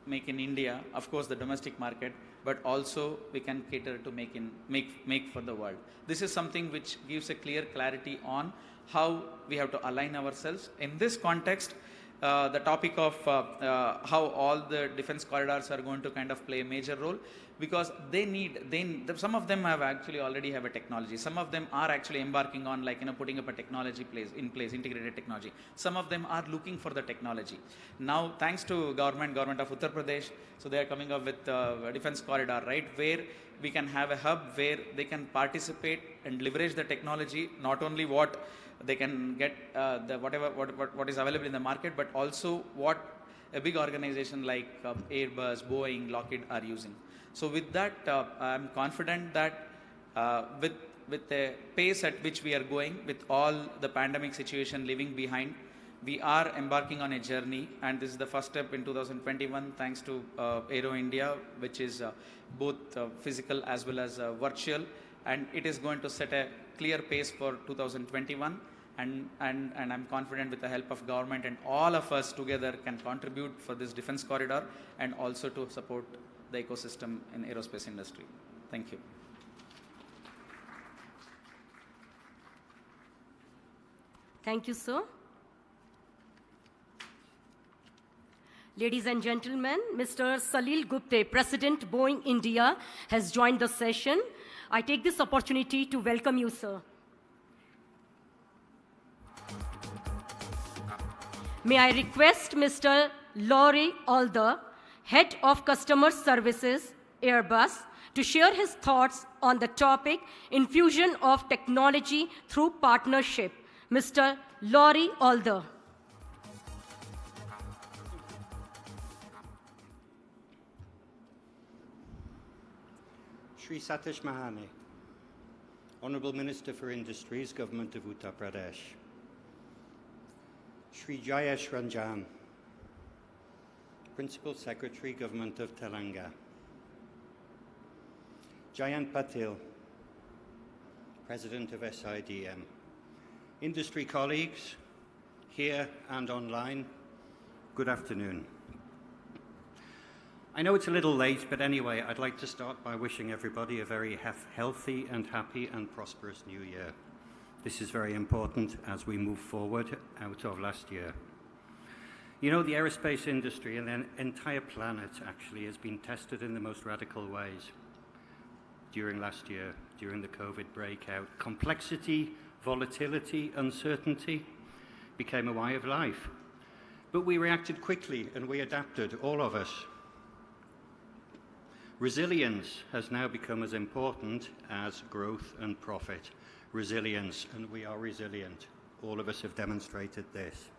make in India, of course the domestic market, but also we can cater to make for the world. This is something which gives a clear clarity on how we have to align ourselves. In this context, the topic of how all the defense corridors are going to kind of play a major role, because some of them have actually already have a technology. Some of them are actually embarking on putting up a technology in place, integrated technology. Some of them are looking for the technology. Now, thanks to government of Uttar Pradesh, so they are coming up with a defense corridor, right, where we can have a hub where they can participate and leverage the technology, not only what they can get what is available in the market, but also what a big organization like Airbus, Boeing, Lockheed are using. So with that, I'm confident that with the pace at which we are going, with all the pandemic situation leaving behind, we are embarking on a journey, and this is the first step in 2021, thanks to Aero India, which is both physical as well as virtual, and it is going to set a clear pace for 2021. And I'm confident with the help of government and all of us together can contribute for this defense corridor, and also to support the ecosystem in aerospace industry. Thank you. Thank you, sir. Ladies and gentlemen, Mr. Salil Gupte, President Boeing India, has joined the session. I take this opportunity to welcome you, sir. May I request Mr. Laurie Alder, Head of Customer Services, Airbus, to share his thoughts on the topic, Infusion of Technology Through Partnership. Mr. Laurie Alder. Shri Satish Mahane, Honourable Minister for Industries, Government of Uttar Pradesh. Shri Jayesh Ranjan, Principal Secretary, Government of Telangana. Jayant Patil, President of SIDM. Industry colleagues, here and online, good afternoon. I know it's a little late, but anyway, I'd like to start by wishing everybody a very healthy and happy and prosperous new year. This is very important as we move forward out of last year. You know, the aerospace industry and the entire planet actually has been tested in the most radical ways during last year, during the COVID breakout. Complexity, volatility, uncertainty became a way of life. But we reacted quickly and we adapted, all of us. Resilience has now become as important as growth and profit. Resilience, and we are resilient. All of us have demonstrated this.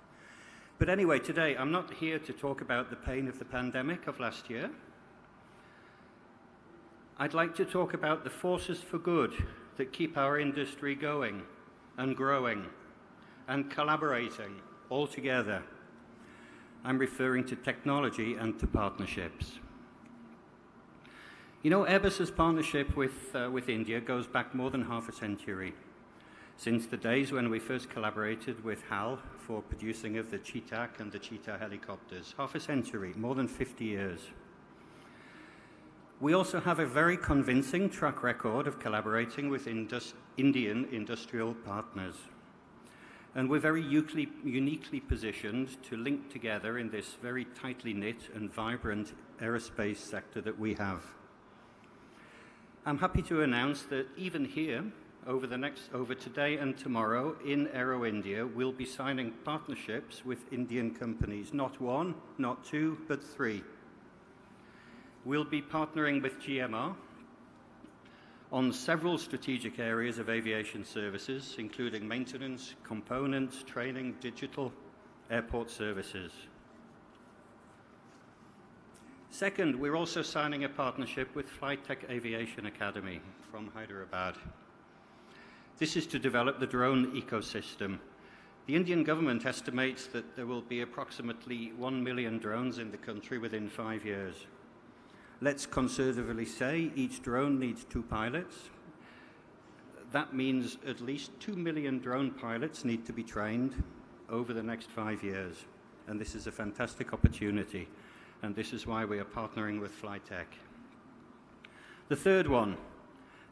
But anyway, today I'm not here to talk about the pain of the pandemic of last year. I'd like to talk about the forces for good that keep our industry going and growing and collaborating all together. I'm referring to technology and to partnerships. You know, Airbus's partnership with India goes back more than half a century, since the days when we first collaborated with HAL for producing of the Chetak and the Cheetah helicopters. Half a century, more than 50 years. We also have a very convincing track record of collaborating with Indian industrial partners. And we're very uniquely positioned to link together in this very tightly knit and vibrant aerospace sector that we have. I'm happy to announce that even here, over today and tomorrow in Aero India, we'll be signing partnerships with Indian companies, not one, not two, but three. We'll be partnering with GMR on several strategic areas of aviation services, including maintenance, components, training, digital, airport services. Second, we're also signing a partnership with Flytech Aviation Academy from Hyderabad. This is to develop the drone ecosystem. The Indian government estimates that there will be approximately 1 million drones in the country within 5 years. Let's conservatively say each drone needs 2 pilots. That means at least 2 million drone pilots need to be trained over the next 5 years. And this is a fantastic opportunity. And this is why we are partnering with Flytech. The third one,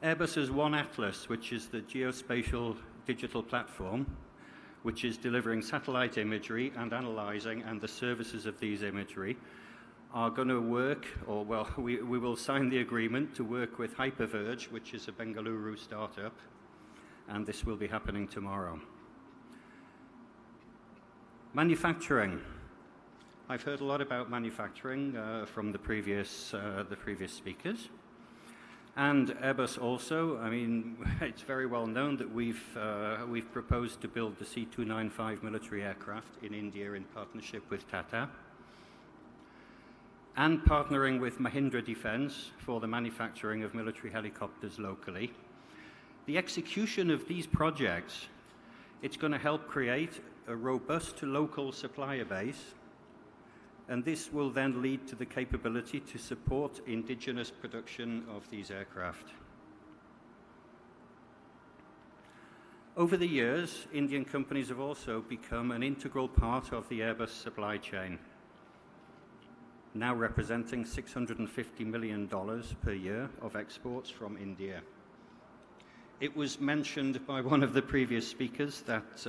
Airbus's One Atlas, which is the geospatial digital platform, which is delivering satellite imagery and analyzing and the services of these imagery, are going to work, or well, we will sign the agreement to work with Hyperverge, which is a Bengaluru startup, and this will be happening tomorrow. Manufacturing. I've heard a lot about manufacturing from the previous speakers. And Airbus also, I mean, it's very well known that we've proposed to build the C-295 military aircraft in India in partnership with Tata, and partnering with Mahindra Defence for the manufacturing of military helicopters locally. The execution of these projects, it's going to help create a robust local supplier base, and this will then lead to the capability to support indigenous production of these aircraft. Over the years, Indian companies have also become an integral part of the Airbus supply chain, now representing $650 million per year of exports from India. It was mentioned by one of the previous speakers that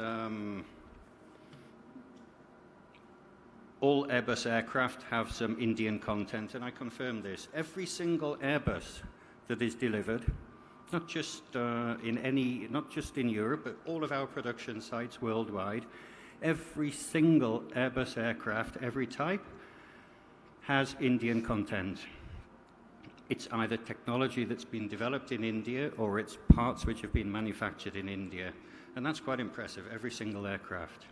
all Airbus aircraft have some Indian content, and I confirm this. Every single Airbus that is delivered, not just in Europe, but all of our production sites worldwide, every single Airbus aircraft, every type, has Indian content. It's either technology that's been developed in India or it's parts which have been manufactured in India. And that's quite impressive, every single aircraft.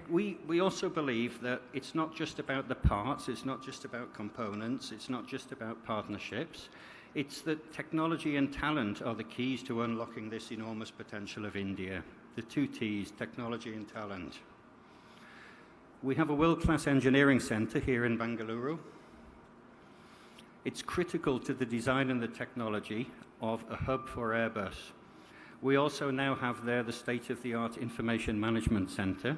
We also believe that it's not just about the parts, it's not just about components, it's not just about partnerships. It's that technology and talent are the keys to unlocking this enormous potential of India. The two T's, technology and talent. We have a world-class engineering center here in Bangalore. It's critical to the design and the technology of a hub for Airbus. We also now have there the state-of-the-art information management center,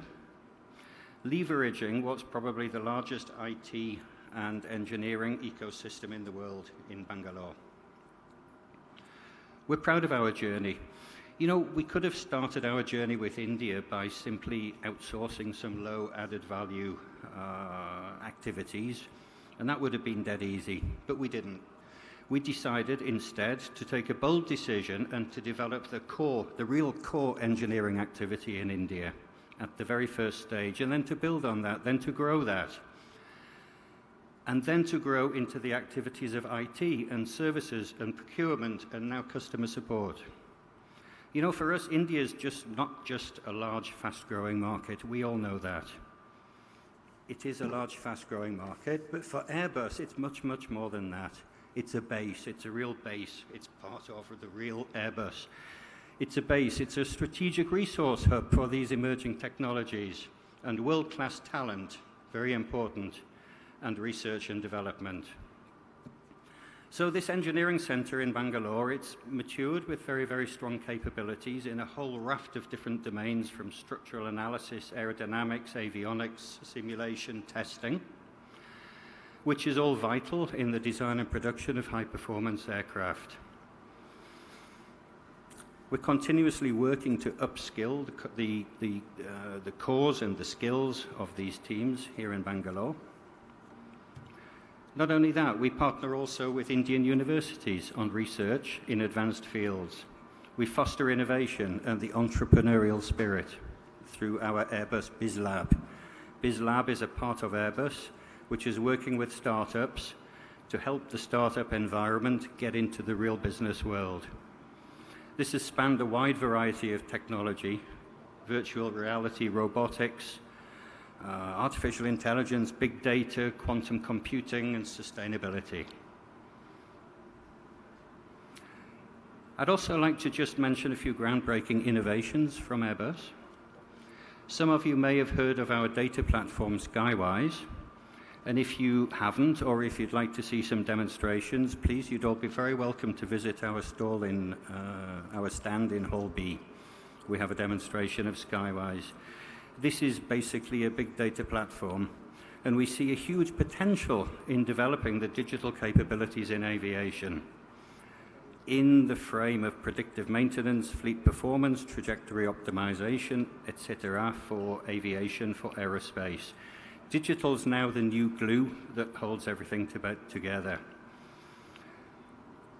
leveraging what's probably the largest IT and engineering ecosystem in the world in Bangalore. We're proud of our journey. You know, we could have started our journey with India by simply outsourcing some low added value activities, and that would have been dead easy, but we didn't. We decided instead to take a bold decision and to develop the real core engineering activity in India at the very first stage, and then to build on that, then to grow that, and then to grow into the activities of IT and services and procurement and now customer support. You know, for us, India is not just a large, fast-growing market. We all know that. It is a large, fast-growing market, but for Airbus, it's much, much more than that. It's a base. It's a real base. It's part of the real Airbus. It's a base. It's a strategic resource hub for these emerging technologies and world-class talent, very important, and research and development. So this engineering center in Bangalore, it's matured with very, very strong capabilities in a whole raft of different domains, from structural analysis, aerodynamics, avionics, simulation, testing, which is all vital in the design and production of high-performance aircraft. We're continuously working to upskill the cores and the skills of these teams here in Bangalore. Not only that, we partner also with Indian universities on research in advanced fields. We foster innovation and the entrepreneurial spirit through our Airbus BizLab. BizLab is a part of Airbus, which is working with startups to help the startup environment get into the real business world. This has spanned a wide variety of technology, virtual reality, robotics, artificial intelligence, big data, quantum computing, and sustainability. I'd also like to just mention a few groundbreaking innovations from Airbus. Some of you may have heard of our data platform, Skywise, and if you haven't, or if you'd like to see some demonstrations, please, you'd all be very welcome to visit our stall in our stand in Hall B. We have a demonstration of Skywise. This is basically a big data platform, and we see a huge potential in developing the digital capabilities in aviation in the frame of predictive maintenance, fleet performance, trajectory optimization, etc. for aviation, for aerospace. Digital's now the new glue that holds everything together.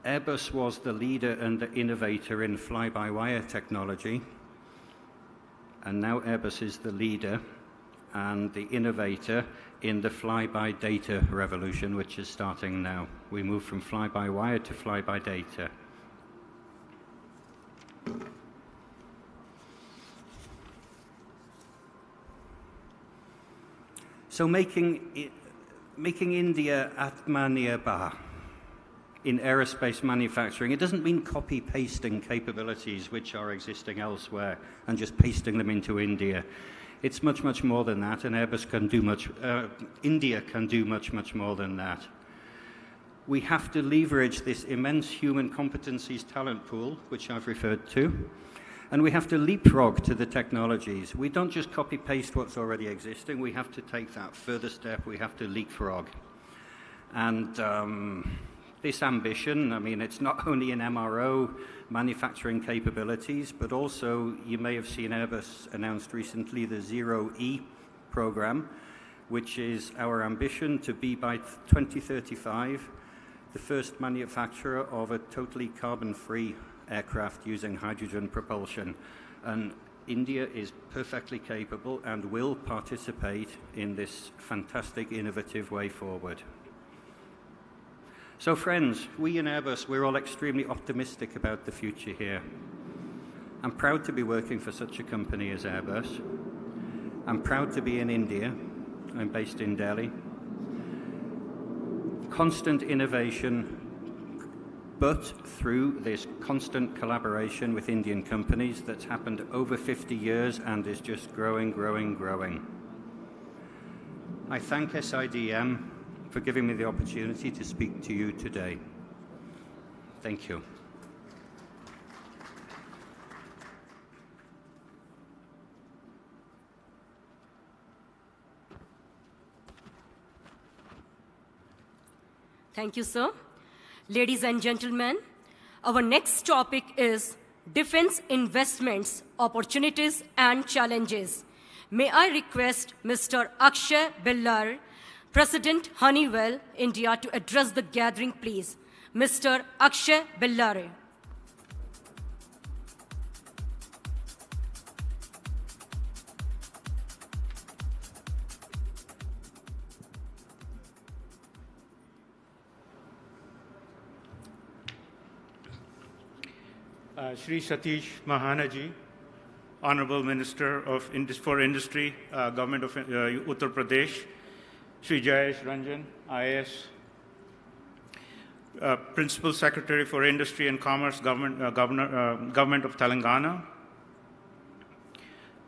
Airbus was the leader and the innovator in fly-by-wire technology, and now Airbus is the leader and the innovator in the fly-by-data revolution, which is starting now. We move from fly-by-wire to fly-by-data. So making India Atmanirbhar in aerospace manufacturing, it doesn't mean copy-pasting capabilities which are existing elsewhere and just pasting them into India. It's much, much more than that, and Airbus can do India can do much, much more than that. We have to leverage this immense human competencies talent pool, which I've referred to, and we have to leapfrog to the technologies. We don't just copy-paste what's already existing, we have to take that further step, we have to leapfrog. And this ambition, I mean, it's not only in MRO, manufacturing capabilities, but also you may have seen Airbus announced recently the Zero E program, which is our ambition to be by 2035 the first manufacturer of a totally carbon-free aircraft using hydrogen propulsion. And India is perfectly capable and will participate in this fantastic, innovative way forward. So friends, we in Airbus, we're all extremely optimistic about the future here. I'm proud to be working for such a company as Airbus. I'm proud to be in India. I'm based in Delhi. Constant innovation, but through this constant collaboration with Indian companies that's happened over 50 years and is just growing, growing, growing. I thank SIDM for giving me the opportunity to speak to you today. Thank you. Thank you, sir. Ladies and gentlemen, our next topic is defense investments, opportunities and challenges. May I request Mr. Akshay Billar, President Honeywell India, to address the gathering, please. Mr. Akshay Billar. Shri Satish Mahanaji, Honorable Minister for Industry, Government of Uttar Pradesh, Shri Jayesh Ranjan, IAS, Principal Secretary for Industry and Commerce, Government of Telangana,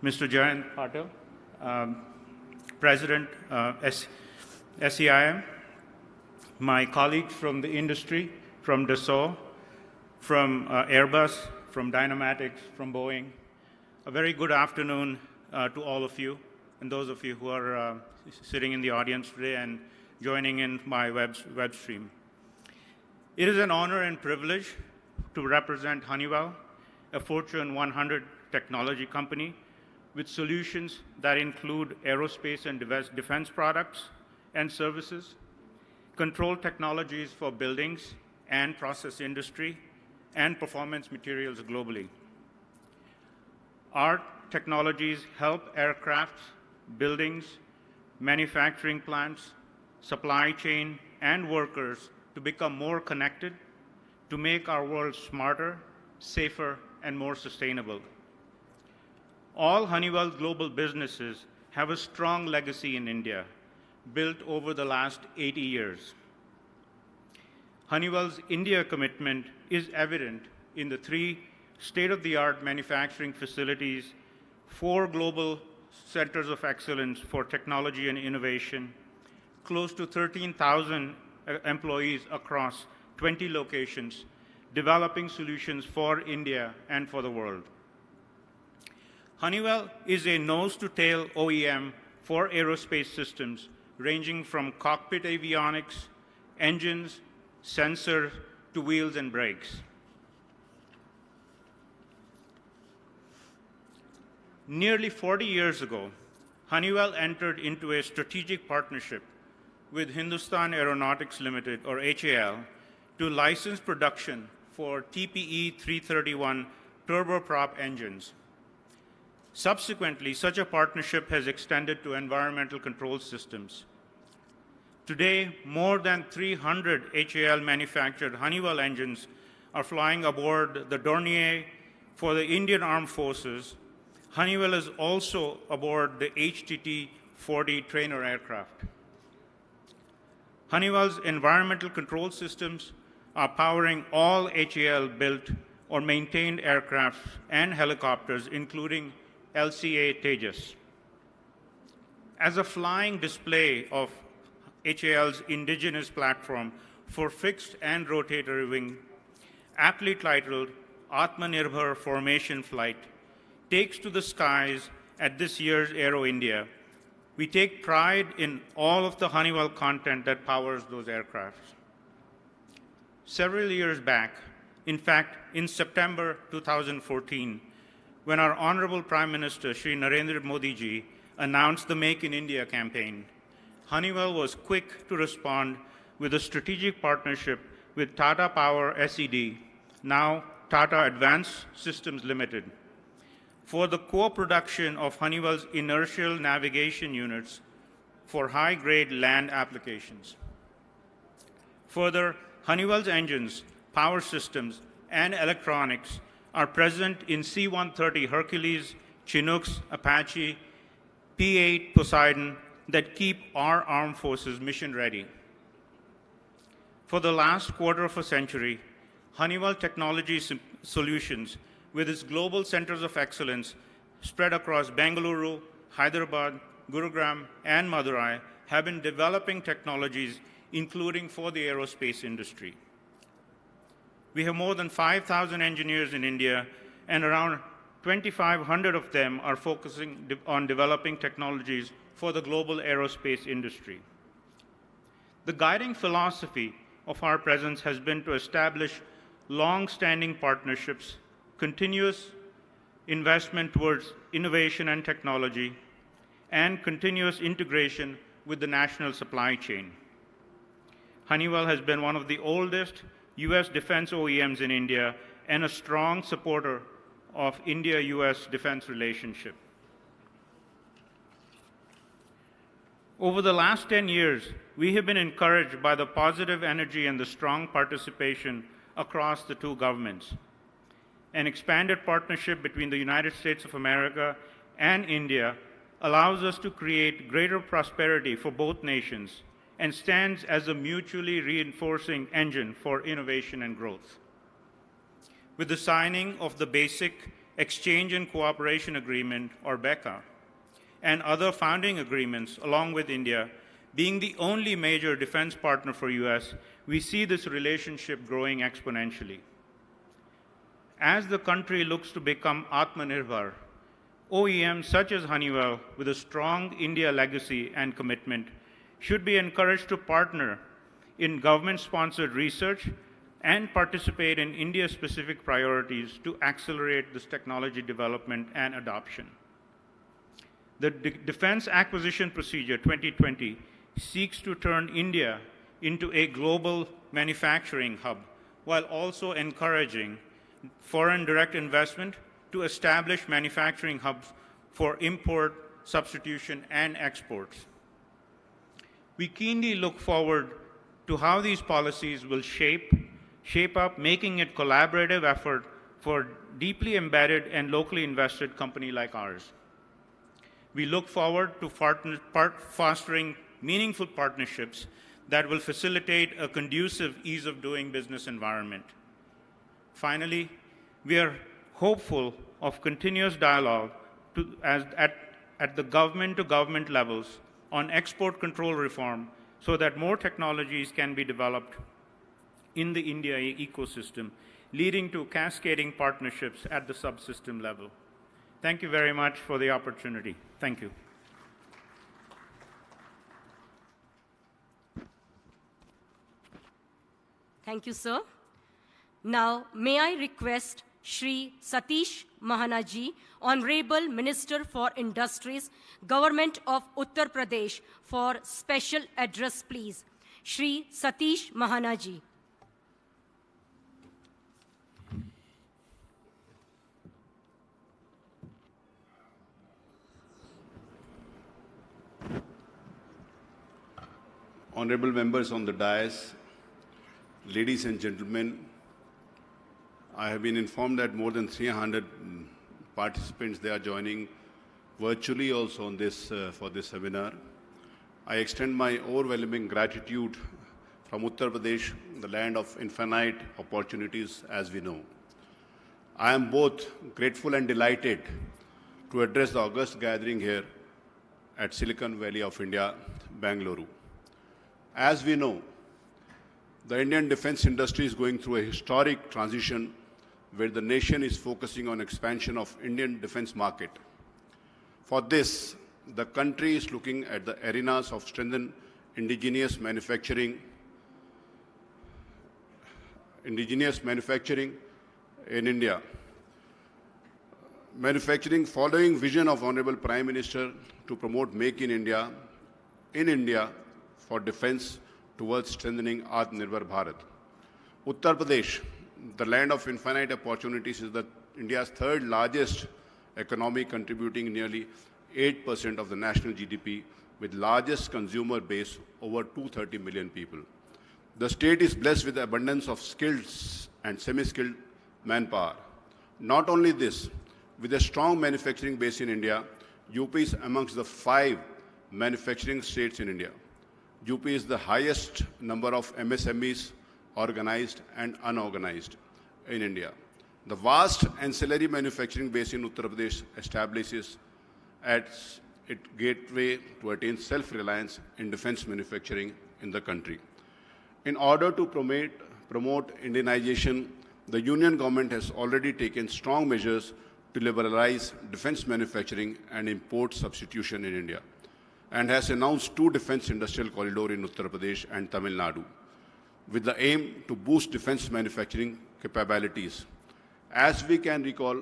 Mr. Jayant Patel, President SEIM, my colleagues from the industry, from Dassault, from Airbus, from Dynamatics, from Boeing. A very good afternoon to all of you and those of you who are sitting in the audience today and joining in my web stream. It is an honor and privilege to represent Honeywell, a Fortune 100 technology company with solutions that include aerospace and defense products and services, control technologies for buildings and process industry, and performance materials globally. Our technologies help aircrafts, buildings, manufacturing plants, supply chain, and workers to become more connected, to make our world smarter, safer, and more sustainable. All Honeywell global businesses have a strong legacy in India, built over the last 80 years. Honeywell's India commitment is evident in the 3 state-of-the-art manufacturing facilities, 4 global centers of excellence for technology and innovation, close to 13,000 employees across 20 locations, developing solutions for India and for the world. Honeywell is a nose-to-tail OEM for aerospace systems, ranging from cockpit avionics, engines, sensors, to wheels and brakes. Nearly 40 years ago, Honeywell entered into a strategic partnership with Hindustan Aeronautics Limited, or HAL, to license production for TPE 331 turboprop engines. Subsequently, such a partnership has extended to environmental control systems. Today, more than 300 HAL-manufactured Honeywell engines are flying aboard the Dornier for the Indian Armed Forces. Honeywell is also aboard the HTT-40 trainer aircraft. Honeywell's environmental control systems are powering all HAL-built or maintained aircraft and helicopters, including LCA Tejas. As a flying display of HAL's indigenous platform for fixed and rotatory wing, aptly titled Atmanirbhar Formation Flight, takes to the skies at this year's Aero India. We take pride in all of the Honeywell content that powers those aircraft. Several years back, In fact, in September 2014, when our Honorable Prime Minister, Shri Narendra Modi ji, announced the Make in India campaign, Honeywell was quick to respond with a strategic partnership with Tata Power SED, now Tata Advanced Systems Limited, for the co-production of Honeywell's inertial navigation units for high-grade land applications. Further, Honeywell's engines, power systems, and electronics are present in C-130 Hercules, Chinooks, Apache, P-8 Poseidon that keep our armed forces mission ready. For the last quarter of a century, Honeywell Technology Solutions, with its global centers of excellence spread across Bengaluru, Hyderabad, Gurugram, and Madurai, have been developing technologies including for the aerospace industry. We have more than 5,000 engineers in India, and around 2,500 of them are focusing on developing technologies for the global aerospace industry. The guiding philosophy of our presence has been to establish long-standing partnerships, continuous investment towards innovation and technology, and continuous integration with the national supply chain. Honeywell has been one of the oldest U.S. defense OEMs in India and a strong supporter of India-U.S. defense relationship. Over the last 10 years, we have been encouraged by the positive energy and the strong participation across the two governments. An expanded partnership between the United States of America and India allows us to create greater prosperity for both nations and stands as a mutually reinforcing engine for innovation and growth. With the signing of the Basic Exchange and Cooperation Agreement, or BECA, and other founding agreements along with India, being the only major defense partner for US, we see this relationship growing exponentially. As the country looks to become Atmanirbhar, OEMs such as Honeywell, with a strong India legacy and commitment, should be encouraged to partner in government-sponsored research and participate in India-specific priorities to accelerate this technology development and adoption. The Defense Acquisition Procedure 2020 seeks to turn India into a global manufacturing hub while also encouraging foreign direct investment to establish manufacturing hubs for import, substitution, and exports. We keenly look forward to how these policies will shape up, making it a collaborative effort for deeply embedded and locally invested company like ours. We look forward to fostering meaningful partnerships that will facilitate a conducive ease of doing business environment. Finally, we are hopeful of continuous dialogue at the government-to-government levels on export control reform so that more technologies can be developed in the India ecosystem, leading to cascading partnerships at the subsystem level. Thank you very much for the opportunity. Thank you. Thank you, sir. Now, may I request Shri Satish Mahanaji, Honorable Minister for Industries, Government of Uttar Pradesh, for special address, please. Shri Satish Mahanaji. Honorable members on the dais, ladies and gentlemen, I have been informed that more than 300 participants, they are joining virtually also on this, for this seminar. I extend my overwhelming gratitude from Uttar Pradesh, the land of infinite opportunities, as we know. I am both grateful and delighted to address the august gathering here at Silicon Valley of India, Bengaluru. As we know, the Indian defense industry is going through a historic transition where the nation is focusing on expansion of Indian defense market. For this, the country is looking at the arenas of strengthened indigenous manufacturing, indigenous manufacturing in India. Manufacturing following vision of Honorable Prime Minister to promote Make in India for defense towards strengthening Atmanirbhar Bharat. Uttar Pradesh, the land of infinite opportunities, is India's third largest economy, contributing nearly 8% of the national GDP, with largest consumer base over 230 million people. The state is blessed with the abundance of skilled and semi-skilled manpower. Not only this, with a strong manufacturing base in India, UP is amongst the 5 manufacturing states in India. UP is the highest number of MSMEs, organized and unorganized, in India. The vast ancillary manufacturing base in Uttar Pradesh establishes its gateway to attain self-reliance in defense manufacturing in the country. In order to promote Indianization, the Union government has already taken strong measures to liberalize defense manufacturing and import substitution in India, and has announced 2 defense industrial corridors in Uttar Pradesh and Tamil Nadu, with the aim to boost defense manufacturing capabilities. As we can recall,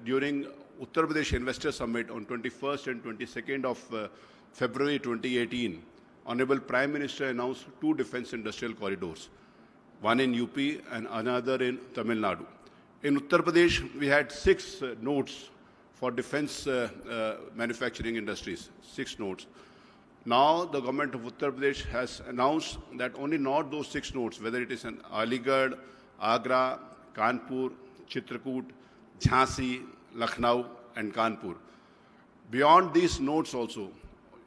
during Uttar Pradesh Investor Summit on 21st and 22nd of February 2018, Honorable Prime Minister announced 2 defense industrial corridors, one in UP and another in Tamil Nadu. In Uttar Pradesh, we had 6 nodes for defense manufacturing industries, 6 nodes. Now, the government of Uttar Pradesh has announced that only not those 6 nodes, whether it is in Aligarh, Agra, Kanpur, Chitrakoot, Jhansi, Lucknow, and Kanpur. Beyond these nodes also,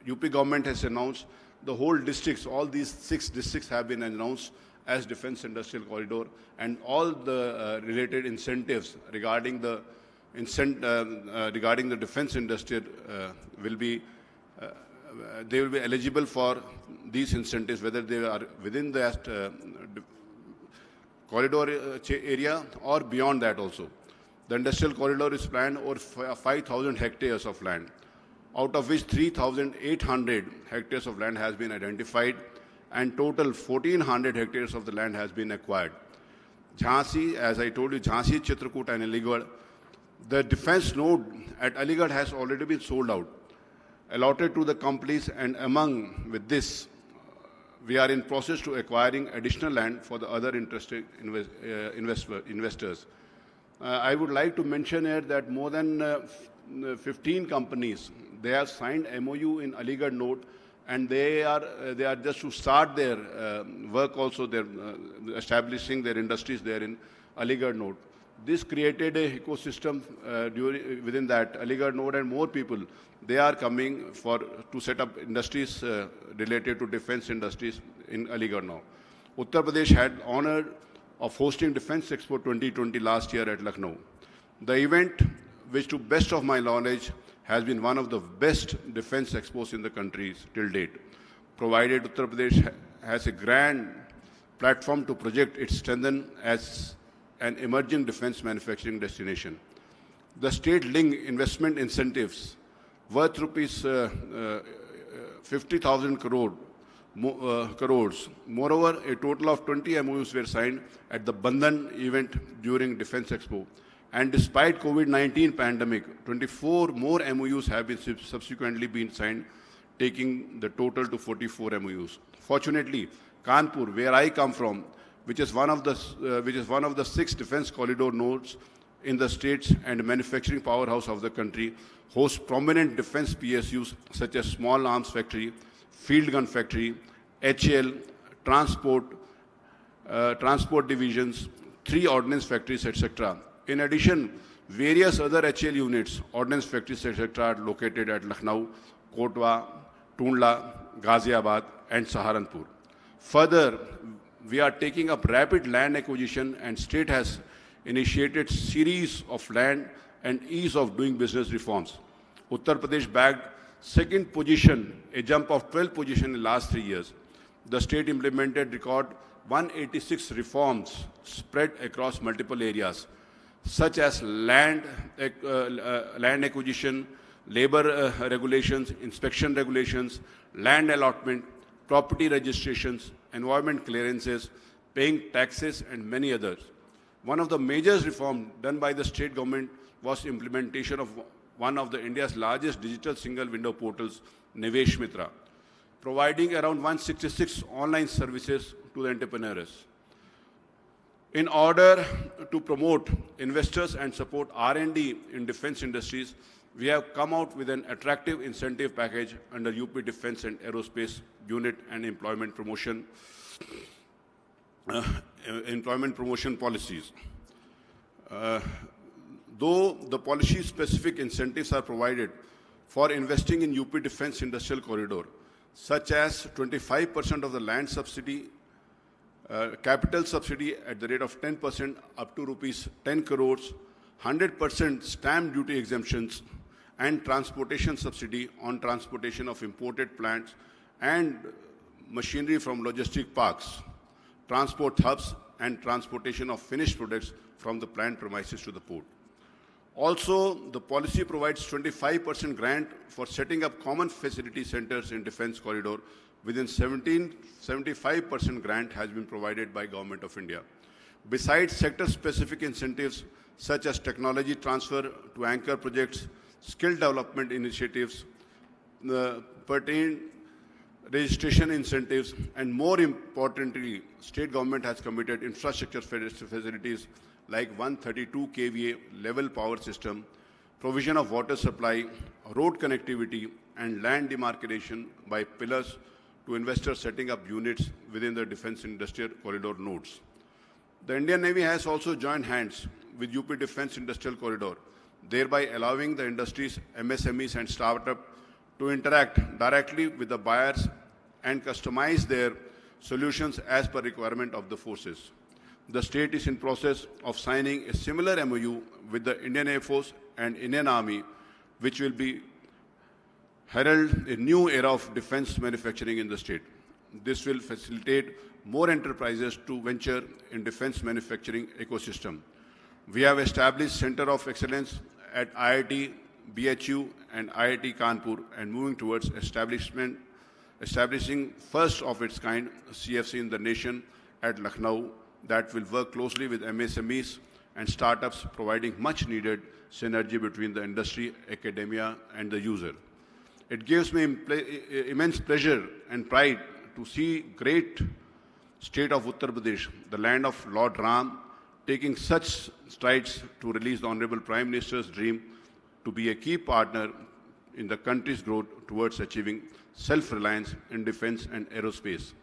UP government has announced the whole districts, all these 6 districts have been announced as defense industrial corridor, and all the related incentives regarding the defense industry will be eligible for these incentives, whether they are within that corridor area or beyond that also. The industrial corridor is planned over 5,000 hectares of land, out of which 3,800 hectares of land has been identified, and total 1,400 hectares of the land has been acquired. Jhansi, as I told you, Jhansi, Chitrakoot and Aligarh, the defense node at Aligarh has already been sold out, allotted to the companies, and with this, we are in process to acquiring additional land for the other interested investors. I would like to mention here that more than 15 companies, they have signed MOU in Aligarh node, and they are just to start their work also, they're establishing their industries there in Aligarh node. This created an ecosystem within that Aligarh node, and more people, they are coming to set up industries related to defense industries in Aligarh now. Uttar Pradesh had honor of hosting Defense Expo 2020 last year at Lucknow. The event, which to best of my knowledge has been one of the best defense expos in the country till date, provided Uttar Pradesh has a grand platform to project its strength as an emerging defense manufacturing destination. The state-linked investment incentives worth rupees 50,000 crores. Moreover, a total of 20 MOUs were signed at the Bandhan event during Defense Expo. And despite COVID-19 pandemic, 24 more MOUs have been subsequently been signed, taking the total to 44 MOUs. Fortunately, Kanpur, where I come from, which is one of the 6 defense corridor nodes in the states and manufacturing powerhouse of the country, hosts prominent defense PSUs such as Small Arms Factory, Field Gun Factory, HL, Transport Divisions, 3 Ordnance Factories, etc. In addition, various other HL units, Ordnance Factories, etc. are located at Lucknow, Kotwa, Tundla, Ghaziabad, and Saharanpur. Further, we are taking up rapid land acquisition, and state has initiated series of land and ease of doing business reforms. Uttar Pradesh bagged 2nd position, a jump of 12 positions in the last 3 years. The state implemented record 186 reforms spread across multiple areas, such as land acquisition, labor regulations, inspection regulations, land allotment, property registrations, environment clearances, paying taxes, and many others. One of the major reforms done by the state government was implementation of one of the India's largest digital single window portals, Nivesh Mitra, providing around 166 online services to the entrepreneurs. In order to promote investors and support R&D in defense industries, we have come out with an attractive incentive package under UP Defense and Aerospace Unit and employment promotion policies. Though the policy-specific incentives are provided for investing in UP Defense Industrial Corridor, such as 25% of the land subsidy, capital subsidy at the rate of 10% up to rupees 10 crores, 100% stamp duty exemptions, and transportation subsidy on transportation of imported plants and machinery from logistic parks, transport hubs, and transportation of finished products from the plant premises to the port. Also, the policy provides 25% grant for setting up common facility centers in defense corridor. Within 75% grant has been provided by Government of India. Besides sector-specific incentives such as technology transfer to anchor projects, skill development initiatives, pertain registration incentives, and more importantly, state government has committed infrastructure facilities like 132 kVA level power system, provision of water supply, road connectivity, and land demarcation by pillars to investors setting up units within the defense industrial corridor nodes. The Indian Navy has also joined hands with UP Defense Industrial Corridor, thereby allowing the industries, MSMEs, and startups to interact directly with the buyers and customize their solutions as per requirement of the forces. The state is in process of signing a similar MOU with the Indian Air Force and Indian Army, which will be herald a new era of defense manufacturing in the state. This will facilitate more enterprises to venture in defense manufacturing ecosystem. We have established Center of Excellence at IIT, BHU, and IIT Kanpur, and moving towards establishing first of its kind CFC in the nation at Lucknow that will work closely with MSMEs and startups, providing much needed synergy between the industry, academia, and the user. It gives me immense pleasure and pride to see great state of Uttar Pradesh, the land of Lord Ram, taking such strides to release the Honorable Prime Minister's dream to be a key partner in the country's growth towards achieving self-reliance in defense and aerospace.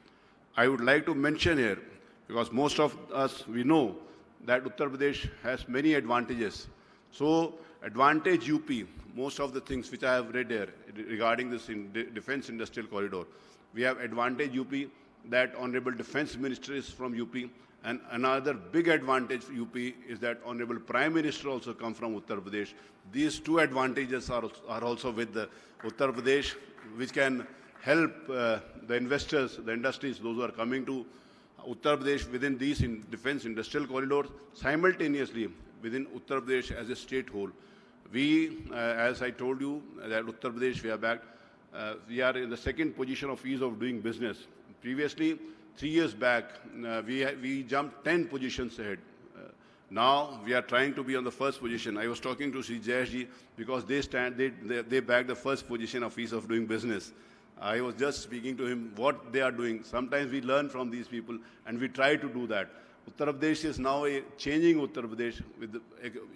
I would like to mention here, because most of us, we know that Uttar Pradesh has many advantages. So, advantage UP, most of the things which I have read here regarding this defense industrial corridor, we have advantage UP, that Honorable Defense Minister is from UP, and another big advantage for UP is that Honorable Prime Minister also come from Uttar Pradesh. These two advantages are also with the Uttar Pradesh, which can help the investors, the industries, those who are coming to Uttar Pradesh within these defense industrial corridors, simultaneously within Uttar Pradesh as a state whole. We, as I told you, that Uttar Pradesh, we are back. We are in the second position of ease of doing business. Previously, 3 years back, we jumped 10 positions ahead. Now we are trying to be on the first position. I was talking to Sri Jayesh because they back the first position of ease of doing business. I was just speaking to him what they are doing. Sometimes we learn from these people and we try to do that. Uttar Pradesh is now a changing Uttar Pradesh with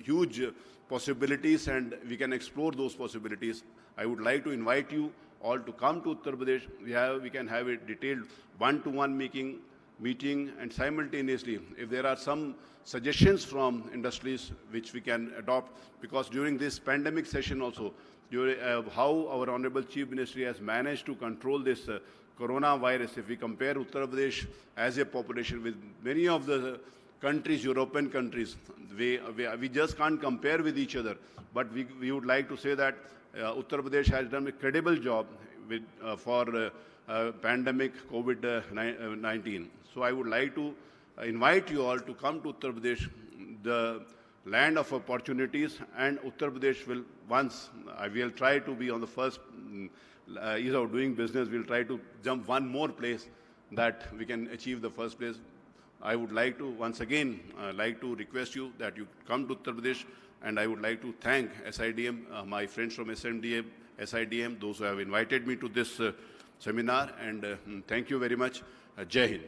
huge possibilities, and we can explore those possibilities. I would like to invite you all to come to Uttar Pradesh. We can have a detailed one-to-one meeting, and simultaneously, if there are some suggestions from industries which we can adopt, because during this pandemic session also, how our Honorable Chief Ministry has managed to control this coronavirus, if we compare Uttar Pradesh as a population with many of the countries, European countries, we just can't compare with each other. But we would like to say that Uttar Pradesh has done a credible job with, for pandemic COVID-19. So I would like to invite you all to come to Uttar Pradesh, the land of opportunities, and Uttar Pradesh will once, we'll try to be on the first ease of doing business. We'll try to jump one more place that we can achieve the first place. I would like to, once again, like to request you that you come to Uttar Pradesh, and I would like to thank SIDM, my friends from SIDM, those who have invited me to this seminar, and thank you very much. Jai Hind.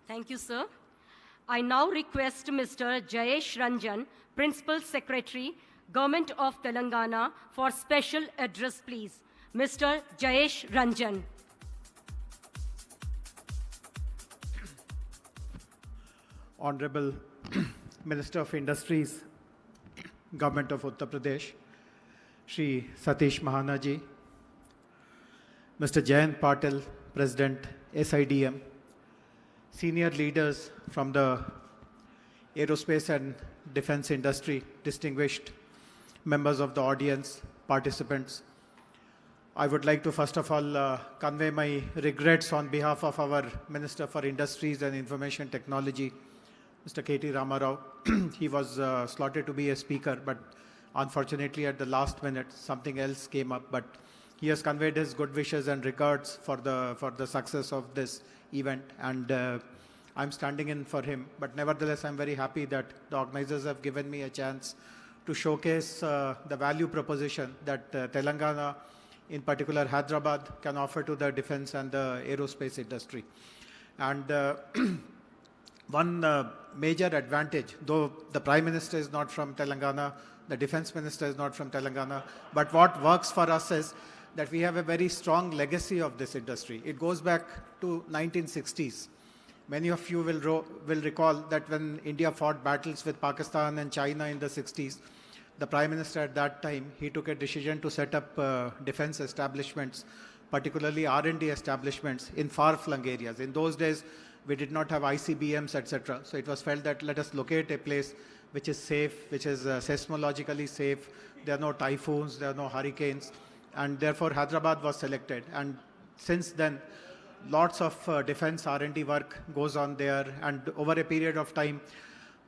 Thank you, sir. I now request Mr. Jayesh Ranjan, Principal Secretary, Government of Telangana, for special address, please. Mr. Jayesh Ranjan. Honorable Minister of Industries, Government of Uttar Pradesh, Shri Satish Mahanaji, Mr. Jayant Patil, President, SIDM, senior leaders from the aerospace and defense industry, distinguished members of the audience, participants. I would like to first of all convey my regrets on behalf of our Minister for Industries and Information Technology, Mr. K.T. Ramarao. He was slotted to be a speaker, but unfortunately at the last minute something else came up. But he has conveyed his good wishes and regards for the success of this event, and I'm standing in for him. But nevertheless, I'm very happy that the organizers have given me a chance to showcase the value proposition that Telangana, in particular Hyderabad, can offer to the defense and the aerospace industry. And one major advantage, though the Prime Minister is not from Telangana, the Defense Minister is not from Telangana, but what works for us is that we have a very strong legacy of this industry. It goes back to 1960s. Many of you will recall that when India fought battles with Pakistan and China in the 60s, the Prime Minister at that time, he took a decision to set up defense establishments, particularly R&D establishments in far-flung areas. In those days, we did not have ICBMs, etc. So it was felt that let us locate a place which is safe, which is seismologically safe. There are no typhoons, there are no hurricanes, and therefore Hyderabad was selected. And since then, lots of defense R&D work goes on there, and over a period of time,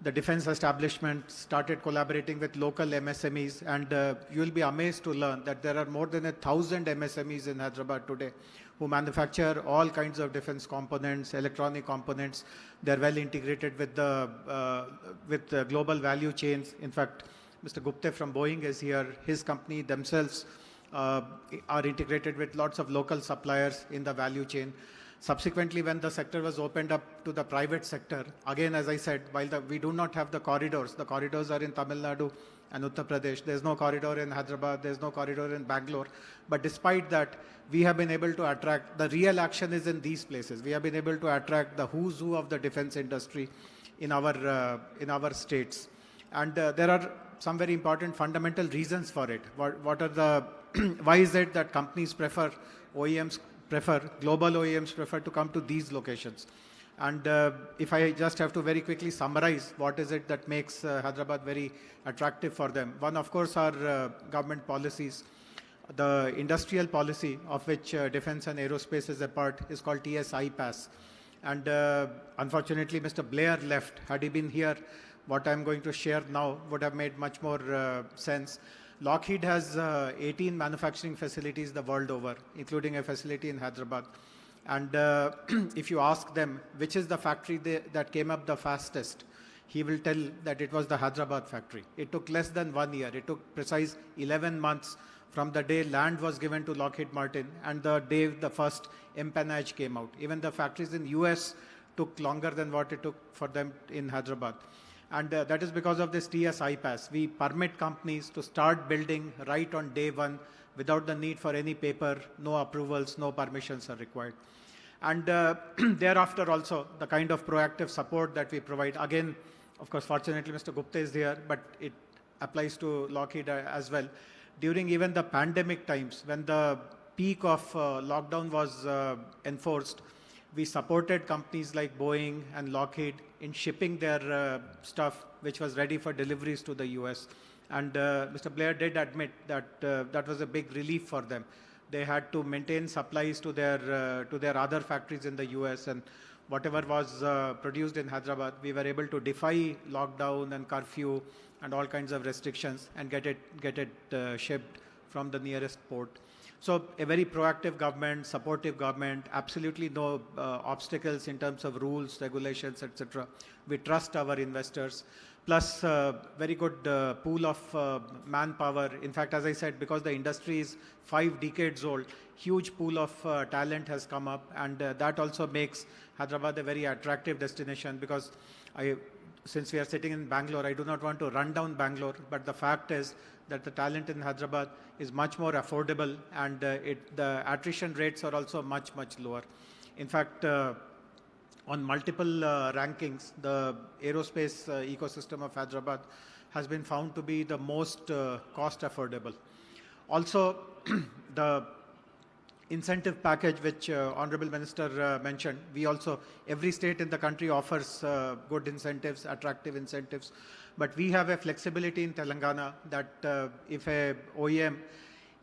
the defense establishment started collaborating with local MSMEs, and you will be amazed to learn that there are more than 1,000 MSMEs in Hyderabad today who manufacture all kinds of defense components, electronic components. They're well integrated with the global value chains. In fact, Mr. Gupte from Boeing is here. His company themselves are integrated with lots of local suppliers in the value chain. Subsequently, when the sector was opened up to the private sector, again, as I said, while we do not have the corridors are in Tamil Nadu and Uttar Pradesh. There's no corridor in Hyderabad, there's no corridor in Bangalore. But despite that, we have been able to attract, the real action is in these places. We have been able to attract the who's who of the defense industry in our states. And there are some very important fundamental reasons for it. What are the, why is it that companies prefer, global OEMs prefer to come to these locations? And if I just have to very quickly summarize what is it that makes Hyderabad very attractive for them. One, of course, are government policies. The industrial policy of which defense and aerospace is a part is called TSI Pass. And unfortunately, Mr. Blair left. Had he been here, what I'm going to share now would have made much more sense. Lockheed has 18 manufacturing facilities the world over, including a facility in Hyderabad. And if you ask them which is the factory that came up the fastest, he will tell that it was the Hyderabad factory. It took less than 1 year. It took precise 11 months from the day land was given to Lockheed Martin and the day the first empennage came out. Even the factories in US took longer than what it took for them in Hyderabad. And that is because of this TSI Pass. We permit companies to start building right on day one without the need for any paper, no approvals, no permissions are required. And thereafter also, the kind of proactive support that we provide. Again, of course, fortunately, Mr. Gupta is here, but it applies to Lockheed as well. During even the pandemic times, when the peak of lockdown was enforced, we supported companies like Boeing and Lockheed in shipping their stuff, which was ready for deliveries to the US. And Mr. Blair did admit that that was a big relief for them. They had to maintain supplies to their other factories in the US, and whatever was produced in Hyderabad, we were able to defy lockdown and curfew and all kinds of restrictions and get it shipped from the nearest port. So a very proactive government, supportive government, absolutely no obstacles in terms of rules, regulations, etc. We trust our investors. Plus, very good pool of manpower. In fact, as I said, because the industry is 5 decades old, huge pool of talent has come up, and that also makes Hyderabad a very attractive destination. Because since we are sitting in Bangalore, I do not want to run down Bangalore, but the fact is that the talent in Hyderabad is much more affordable, and the attrition rates are also much, much lower. In fact, on multiple rankings, the aerospace ecosystem of Hyderabad has been found to be the most cost affordable. Also, the incentive package which Honorable Minister mentioned, we also, every state in the country offers good incentives, attractive incentives, but we have a flexibility in Telangana that if a OEM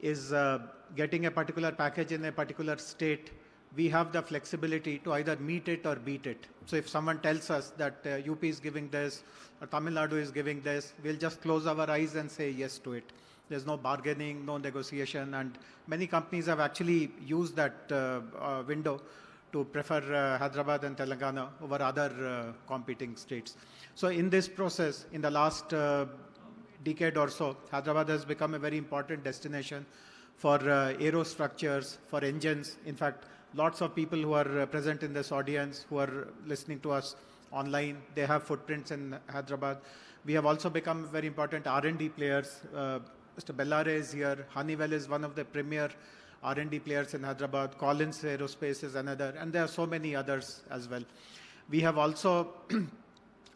is getting a particular package in a particular state, we have the flexibility to either meet it or beat it. So if someone tells us that UP is giving this, or Tamil Nadu is giving this, we'll just close our eyes and say yes to it. There's no bargaining, no negotiation, and many companies have actually used that window to prefer Hyderabad and Telangana over other competing states. So in this process, in the last decade or so, Hyderabad has become a very important destination for aerostructures, for engines. In fact, lots of people who are present in this audience, who are listening to us online, they have footprints in Hyderabad. We have also become very important R&D players. Mr. Bellare is here. Honeywell is one of the premier R&D players in Hyderabad. Collins Aerospace is another, and there are so many others as well. We have also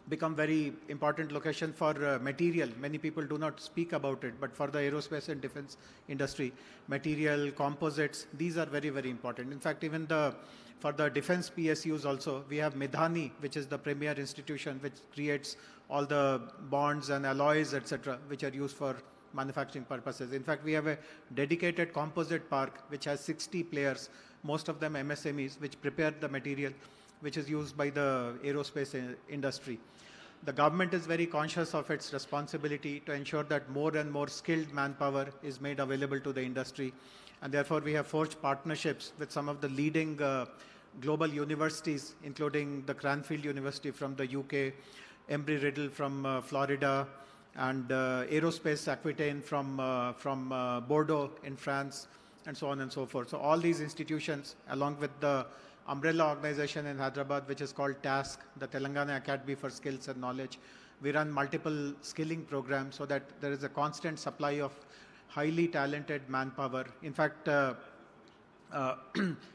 become very important location for material. Many people do not speak about it, but for the aerospace and defense industry, material, composites, these are very, very important. In fact, even for the defense PSUs also, we have Midhani, which is the premier institution which creates all the bonds and alloys, etc., which are used for manufacturing purposes. In fact, we have a dedicated composite park which has 60 players, most of them MSMEs, which prepare the material which is used by the aerospace industry. The government is very conscious of its responsibility to ensure that more and more skilled manpower is made available to the industry, and therefore we have forged partnerships with some of the leading global universities, including the Cranfield University from the UK, Embry-Riddle from Florida, and Aerospace Aquitaine from Bordeaux in France, and so on and so forth. So all these institutions, along with the umbrella organization in Hyderabad, which is called TASK, the Telangana Academy for Skills and Knowledge, we run multiple skilling programs so that there is a constant supply of highly talented manpower. In fact,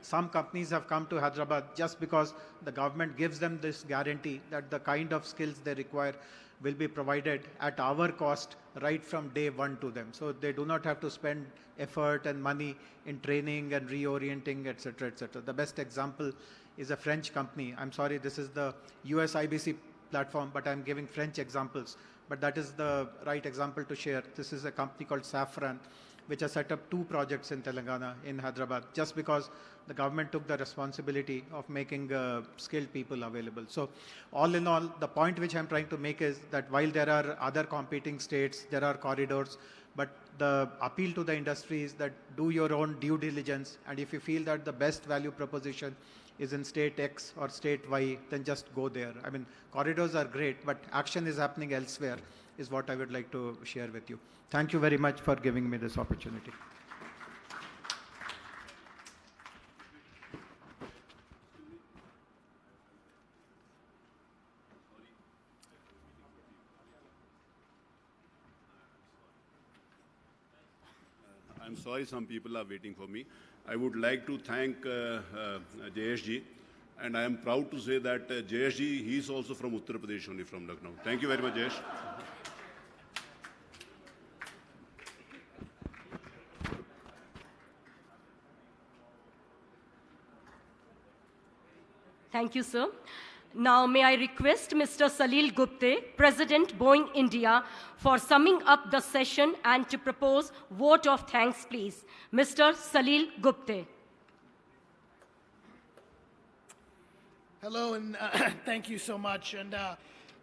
some companies have come to Hyderabad just because the government gives them this guarantee that the kind of skills they require will be provided at our cost right from day one to them. So they do not have to spend effort and money in training and reorienting, etc., etc. The best example is a French company. I'm sorry, this is the US IBC platform, but I'm giving French examples. But that is the right example to share. This is a company called Safran, which has set up 2 projects in Telangana, in Hyderabad, just because the government took the responsibility of making skilled people available. So all in all, the point which I'm trying to make is that while there are other competing states, there are corridors, but the appeal to the industry is that do your own due diligence, and if you feel that the best value proposition is in state X or state Y, then just go there. I mean, corridors are great, but action is happening elsewhere, is what I would like to share with you. Thank you very much for giving me this opportunity. I'm sorry, some people are waiting for me. I would like to thank JSG, and I am proud to say that JSG, he is also from Uttar Pradesh, only from Lucknow. Thank you very much, Jayesh. Thank you, sir. Now, may I request Mr. Salil Gupte, President, Boeing India, for summing up the session and to propose vote of thanks, please. Mr. Salil Gupte. Hello, and thank you so much. And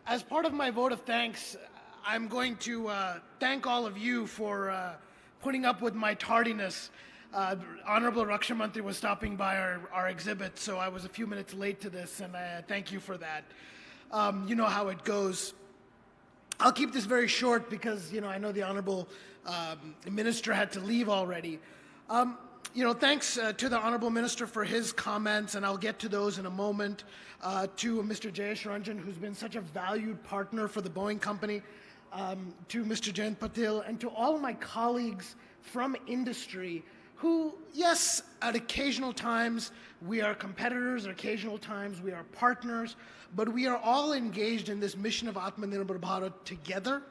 as part of my vote of thanks, I'm going to thank all of you for putting up with my tardiness. Honorable Raksha Mantri was stopping by our exhibit, so I was a few minutes late to this, and I thank you for that. You know how it goes. I'll keep this very short because, I know the Honorable Minister had to leave already. Thanks to the Honorable Minister for his comments, and I'll get to those in a moment, to Mr. Jayesh Ranjan, who's been such a valued partner for the Boeing company, to Mr. Jayant Patel, and to all of my colleagues from industry who, yes, at occasional times we are competitors, at occasional times we are partners, but we are all engaged in this mission of Atmanirbhar Bharat together,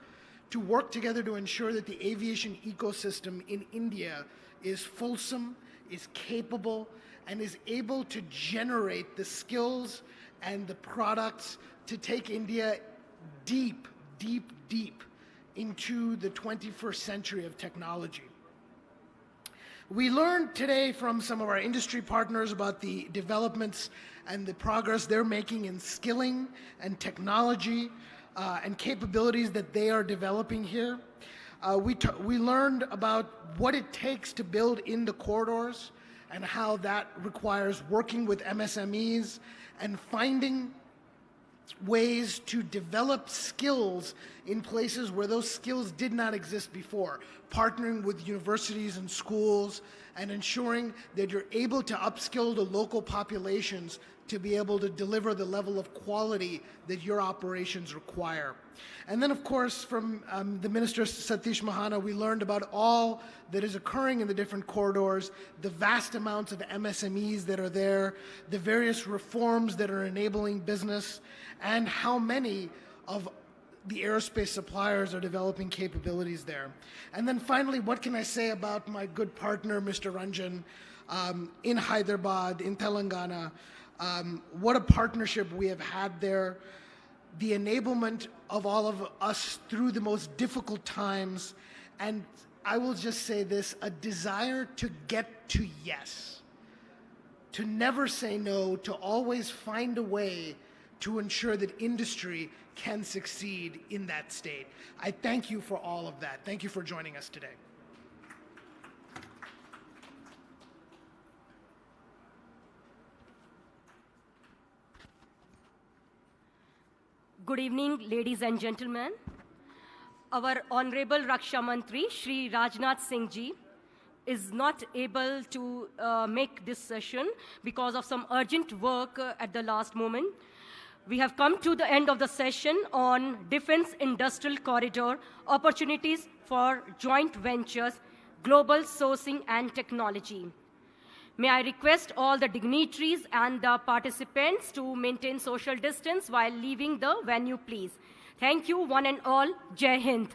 to work together to ensure that the aviation ecosystem in India is fulsome, is capable, and is able to generate the skills and the products to take India deep, deep, deep into the 21st century of technology. We learned today from some of our industry partners about the developments and the progress they're making in skilling and technology and capabilities that they are developing here. We learned about what it takes to build in the corridors and how that requires working with MSMEs and finding ways to develop skills in places where those skills did not exist before, partnering with universities and schools and ensuring that you're able to upskill the local populations to be able to deliver the level of quality that your operations require. And then, of course, from the Minister Satish Mahana, we learned about all that is occurring in the different corridors, the vast amounts of MSMEs that are there, the various reforms that are enabling business, and how many of the aerospace suppliers are developing capabilities there. And then finally, what can I say about my good partner, Mr. Ranjan, in Hyderabad, in Telangana? What a partnership we have had there. The enablement of all of us through the most difficult times. And I will just say this, a desire to get to yes, to never say no, to always find a way to ensure that industry can succeed in that state. I thank you for all of that. Thank you for joining us today. Good evening, ladies and gentlemen. Our Honorable Raksha Mantri, Shri Rajnath Singh Ji, is not able to make this session because of some urgent work at the last moment. We have come to the end of the session on Defense Industrial Corridor, Opportunities for Joint Ventures, Global Sourcing and Technology. May I request all the dignitaries and the participants to maintain social distance while leaving the venue, please. Thank you, one and all. Jai Hind.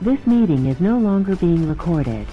This meeting is no longer being recorded.